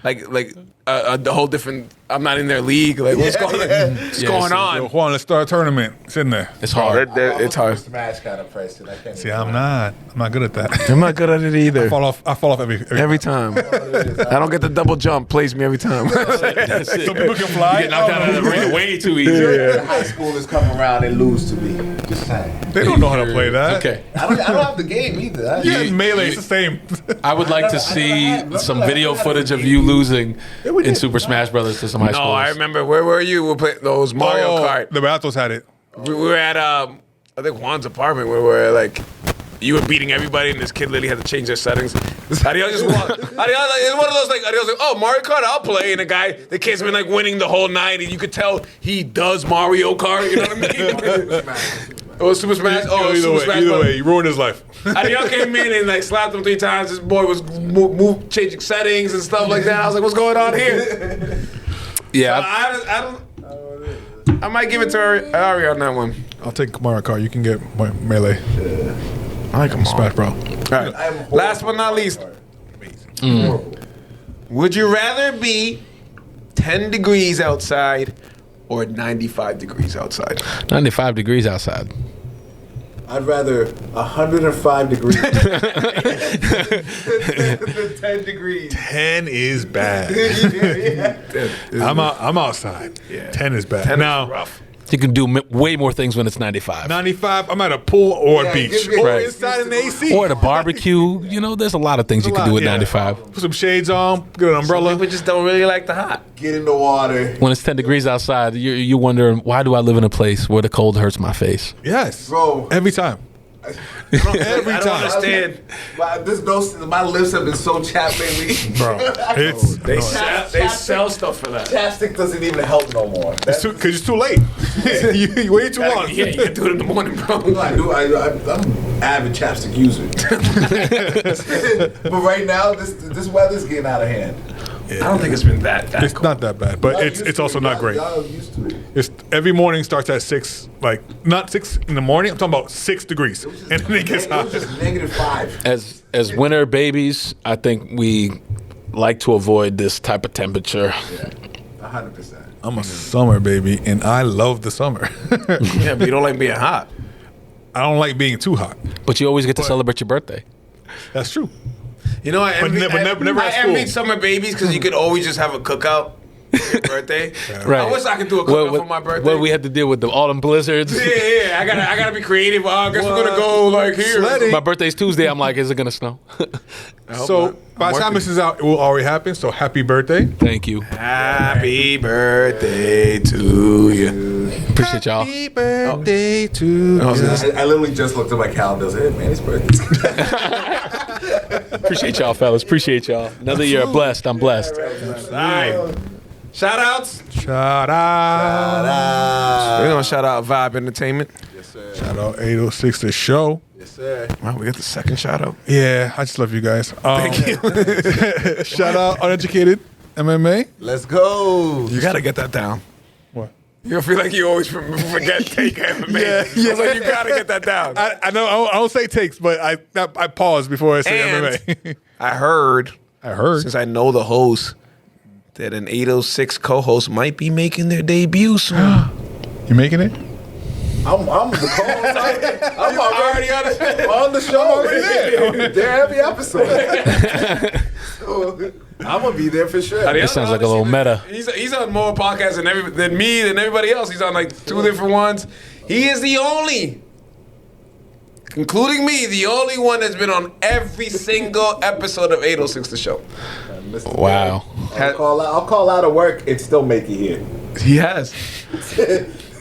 the whole different. I'm not in their league. Like, what's going on? What's going
Yo,
on?
Juan, let's start a tournament. It's in there.
It's hard.
It's hard.
Smash kind of person. I can't.
See, I'm not good at that.
I'm not good at it either.
I fall off every
Every time. I don't get the double jump. Plays me every time.
That's it.
Some people can fly.
Get knocked out of the ring way too easy.
The high schoolers come around and lose to me. Just saying.
They don't know how to play that.
Okay.
I don't have the game either.
Yeah, Melee, it's the same.
I would like to see some video footage of you losing in Super Smash Brothers to some high
No,
schoolers.
I remember. Where were you? We played those Mario Kart.
The Batos had it.
We were at I think Juan's apartment where we're like, you were beating everybody, and this kid literally had to change their settings. Adios just walked. Adios, like, it's one of those like Adios like, oh, Mario Kart, I'll play. And the kid's been like winning the whole night, and you could tell he does Mario Kart. You know what I mean? It was Super Smash. Oh,
Either way, you ruined his life.
Adios came in and like slapped him 3 times. This boy was changing settings and stuff like that. I was like, what's going on here?
Yeah,
I might give it to Ari on that one.
I'll take Mario Kart. You can get Melee.
I like him.
Smash Bro.
All right. Last but not least, would you rather be 10 degrees outside or 95 degrees outside?
95 degrees outside.
I'd rather 105 degrees than 10 degrees.
10 is bad. I'm outside.
Yeah.
10 is bad.
10
now,
is rough.
You can do way more things when it's 95.
95, I'm at a pool or a
Yeah,
beach.
give me-
Or
Right.
inside an AC.
Or at a barbecue. You know, there's a lot of things you can do with 95.
Put some shades on, get an umbrella.
People just don't really like the hot.
Get in the water.
When it's 10 degrees outside, you wonder, why do I live in a place where the cold hurts my face?
Yes.
Bro.
Every time. Every
I don't
time.
understand.
My lips have been so chapped lately.
Bro, it's
They sell stuff for that.
Chapstick doesn't even help no more.
because it's too late. you waited too long.
Yeah, you can do it in the morning, bro.
I'm an avid chapstick user. But right now, this weather's getting out of hand.
I don't think it's been that
It's
cold.
not that bad, but
Y'all
it's
used to
also
it.
not
Y'all-
great.
Y'all used to it.
It's every morning starts at 6, like not 6 in the morning. I'm talking about 6 degrees, and then it gets
It
hot.
was just -5.
As winter babies, I think we like to avoid this type of temperature.
100%.
I'm a summer baby, and I love the summer.
Yeah, but you don't like being hot.
I don't like being too hot.
But you always get to celebrate your birthday.
That's true.
You know, I envy,
never
I
at school.
envy summer babies because you could always just have a cookout for your birthday.
Right.
I wish I could do a cookout for my birthday.
Well, we had to deal with the autumn blizzards.
yeah. I gotta be creative. I guess we're gonna go like here.
Sledding.
My birthday's Tuesday. I'm like, is it gonna snow?
So by the time this is out, it will already happen. So happy birthday.
Thank you.
Happy birthday to you.
Appreciate y'all.
Happy birthday to you.
I literally just looked at my calendar and said, hey, man, it's birthday.
Appreciate y'all, fellas. Appreciate y'all. Another year blessed. I'm blessed.
All right. Shout outs.
Shout out.
We're gonna shout out Vibe Entertainment.
Yes, sir.
Shout out 806 The Show.
Yes, sir.
Wow, we got the second shout out.
Yeah, I just love you guys. Thank you. Shout out Uneducated MMA.
Let's go.
You gotta get that down.
What?
You feel like you always forget take MMA. Yeah. I was like, you gotta get that down.
I know I don't say takes, but I pause before I say
And
MMA.
I heard,
Since
since I know the host, that an 806 co-host might be making their debut soon.
You making it?
I'm the co-host. I'm already on the show. They're every episode. I'm gonna be there for sure.
It sounds like a little meta.
He's on more podcasts than me than everybody else. He's on like 2 different ones. He is the only, including me, the only one that's been on every single episode of 806 The Show.
Listen,
Wow.
I'll call out of work and still make it here.
He has.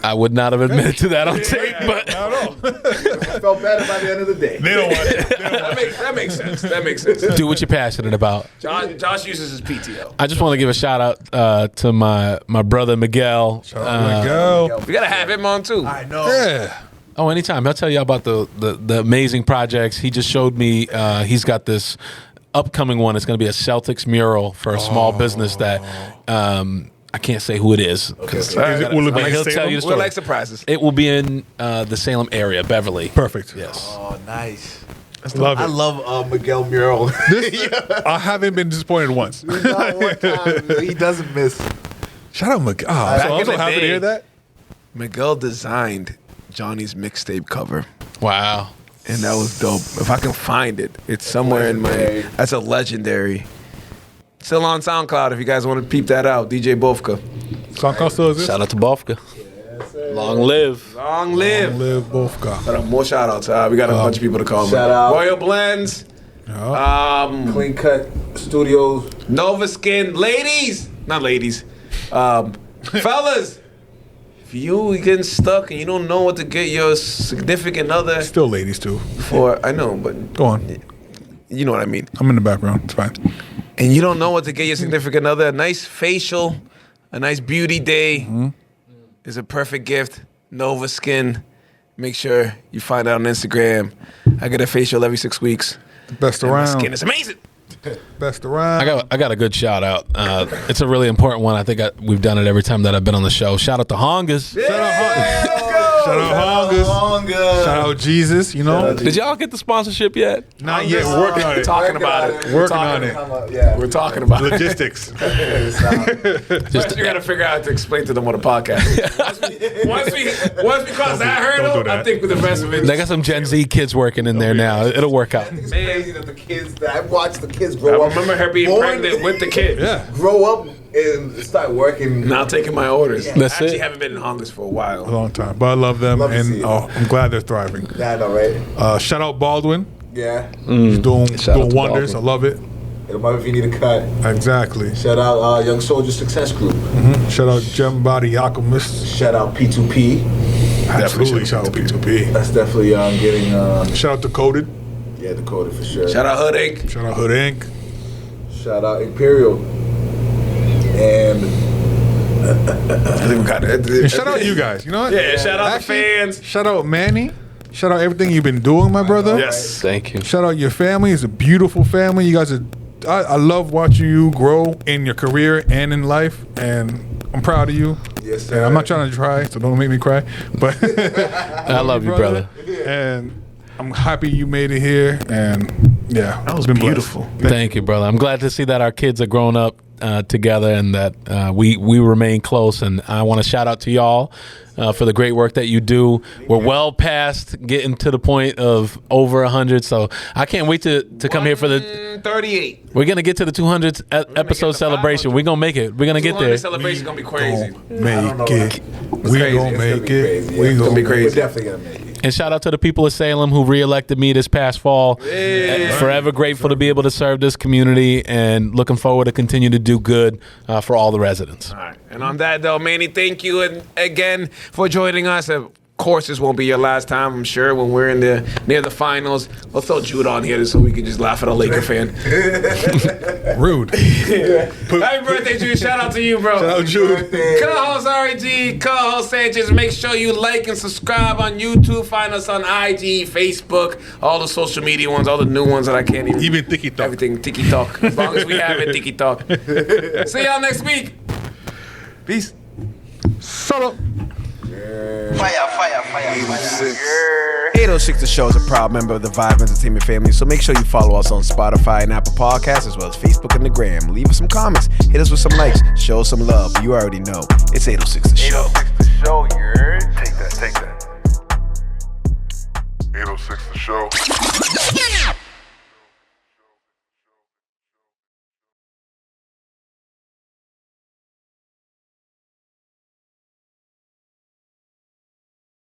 I would not have admitted to that on tape, but
Not at all.
I felt better by the end of the day.
They don't want it.
That makes sense. That makes sense.
do what you're passionate about.
Josh uses his PTO.
I just want to give a shout out to my brother Miguel.
Go.
We gotta have him on too.
I know.
Yeah.
Oh, anytime. I'll tell you about the amazing projects. He just showed me he's got this upcoming one. It's going to be a Celtics mural for a small business that I can't say who it is.
Will it be
He'll
in
tell you
Salem?
the
We're
story.
like surprises.
It will be in the Salem area, Beverly.
Perfect.
Yes.
Oh, nice.
Love
I
it.
love Miguel Mural.
I haven't been disappointed once.
Not one time. He doesn't miss.
Shout out Miguel. Oh, I'm
in
so
the
happy to
day.
hear that.
Miguel designed Johnny's mixtape cover.
Wow.
And that was dope. If I can find it, it's somewhere in my. That's a legendary. Still on SoundCloud if you guys want to peep that out. DJ Bofka.
SoundCloud still exists?
Shout out to Bofka. Long live.
Long live.
Live both guys.
More shout outs. We got a bunch of people to call.
Shout out.
Royal Blends.
Clean Cut Studios.
Nova Skin. Ladies. Not ladies. Fellas. If you getting stuck and you don't know what to get your significant other
Still ladies too.
for, I know, but
Go on.
you know what I mean.
I'm in the background. It's fine.
And you don't know what to get your significant other, a nice facial, a nice beauty day is a perfect gift. Nova Skin. Make sure you find out on Instagram. I get a facial every 6 weeks.
Best
And my skin
around.
is amazing.
Best around.
I got a good shout out. It's a really important one. I think we've done it every time that I've been on the show. Shout out to Hongas.
Shout out Hongas. Shout out Jesus. You know.
Did y'all get the sponsorship yet?
Not yet. We're working on it.
Talking about it.
Working on it.
Yeah.
We're talking about it.
Logistics.
First, you got to figure out how to explain to them on the podcast. once we cross that
don't
hurdle,
do that.
I think with the rest of it.
They got some Gen Z kids working in there now. It'll work out.
It's crazy that the kids that I watched the kids
I
grow up.
remember her being
born-
pregnant with the kid.
Yeah.
Grow up and start working.
Now taking my orders.
That's
I actually
it.
haven't been in Hongers for a
A
while.
long time. But I love them.
Love to see
And
it.
I'm glad they're thriving.
Yeah, I know, right?
Shout out Baldwin.
Yeah.
He's doing
Shout out to
wonders.
Baldwin.
I love it.
Hit him up if you need a cut.
Exactly.
Shout out Young Soldier Success Group.
Shout out Gem Body Alchemist.
Shout out P2P.
Absolutely. Shout out P2P.
That's definitely getting
Shout out Decoded.
Dakota for sure.
Shout out Hood Inc.
Shout out Hood Inc.
Shout out Imperial. And
I think we got it.
And shout out you guys. You know what?
Yeah, shout out the fans.
Shout out Manny. Shout out everything you've been doing, my brother.
Yes.
Thank you.
Shout out your family. It's a beautiful family. You guys are. I love watching you grow in your career and in life, and I'm proud of you.
Yes, sir.
And I'm not trying to cry, so don't make me cry. But
I love you, brother.
And I'm happy you made it here. And yeah,
That was
been
beautiful.
blessed.
Thank you, brother. I'm glad to see that our kids are growing up together and that we remain close. And I want to shout out to y'all for the great work that you do. We're well past getting to the point of over 100, so I can't wait to come here for the.
38.
We're gonna get to the 200th episode
the
celebration.
500.
We're gonna make it. We're gonna get
200
there.
celebration gonna be crazy.
Make it. We
crazy.
gonna
It's
make it.
Yeah,
We
it's
gonna
be
be
crazy.
We're definitely gonna make it.
And shout out to the people of Salem who reelected me this past fall. Forever grateful to be able to serve this community and looking forward to continue to do good for all the residents.
All right. And on that, though, Manny, thank you again for joining us. course, this won't be your last time. I'm sure when we're near the finals, we'll throw Jude on here just so we can just laugh at a Laker fan.
Rude.
Happy birthday, Jude! Shout out to you, bro.
Shout out, Jude.
Co-host RG, co-host Sanchez. Make sure you like and subscribe on YouTube. Find us on IG, Facebook, all the social media ones, all the new ones that I can't even
TikTok.
Everything TikTok. As long as we have it, TikTok. See y'all next week. Peace.
Solo.
Fire. 806 The Show is a proud member of the Vibe Entertainment family, so make sure you follow us on Spotify and Apple Podcasts, as well as Facebook and the Gram. Leave us some comments, hit us with some likes, show us some love. You already know. It's 806 The Show.
806 The Show, yeah. Take that. 806 The Show.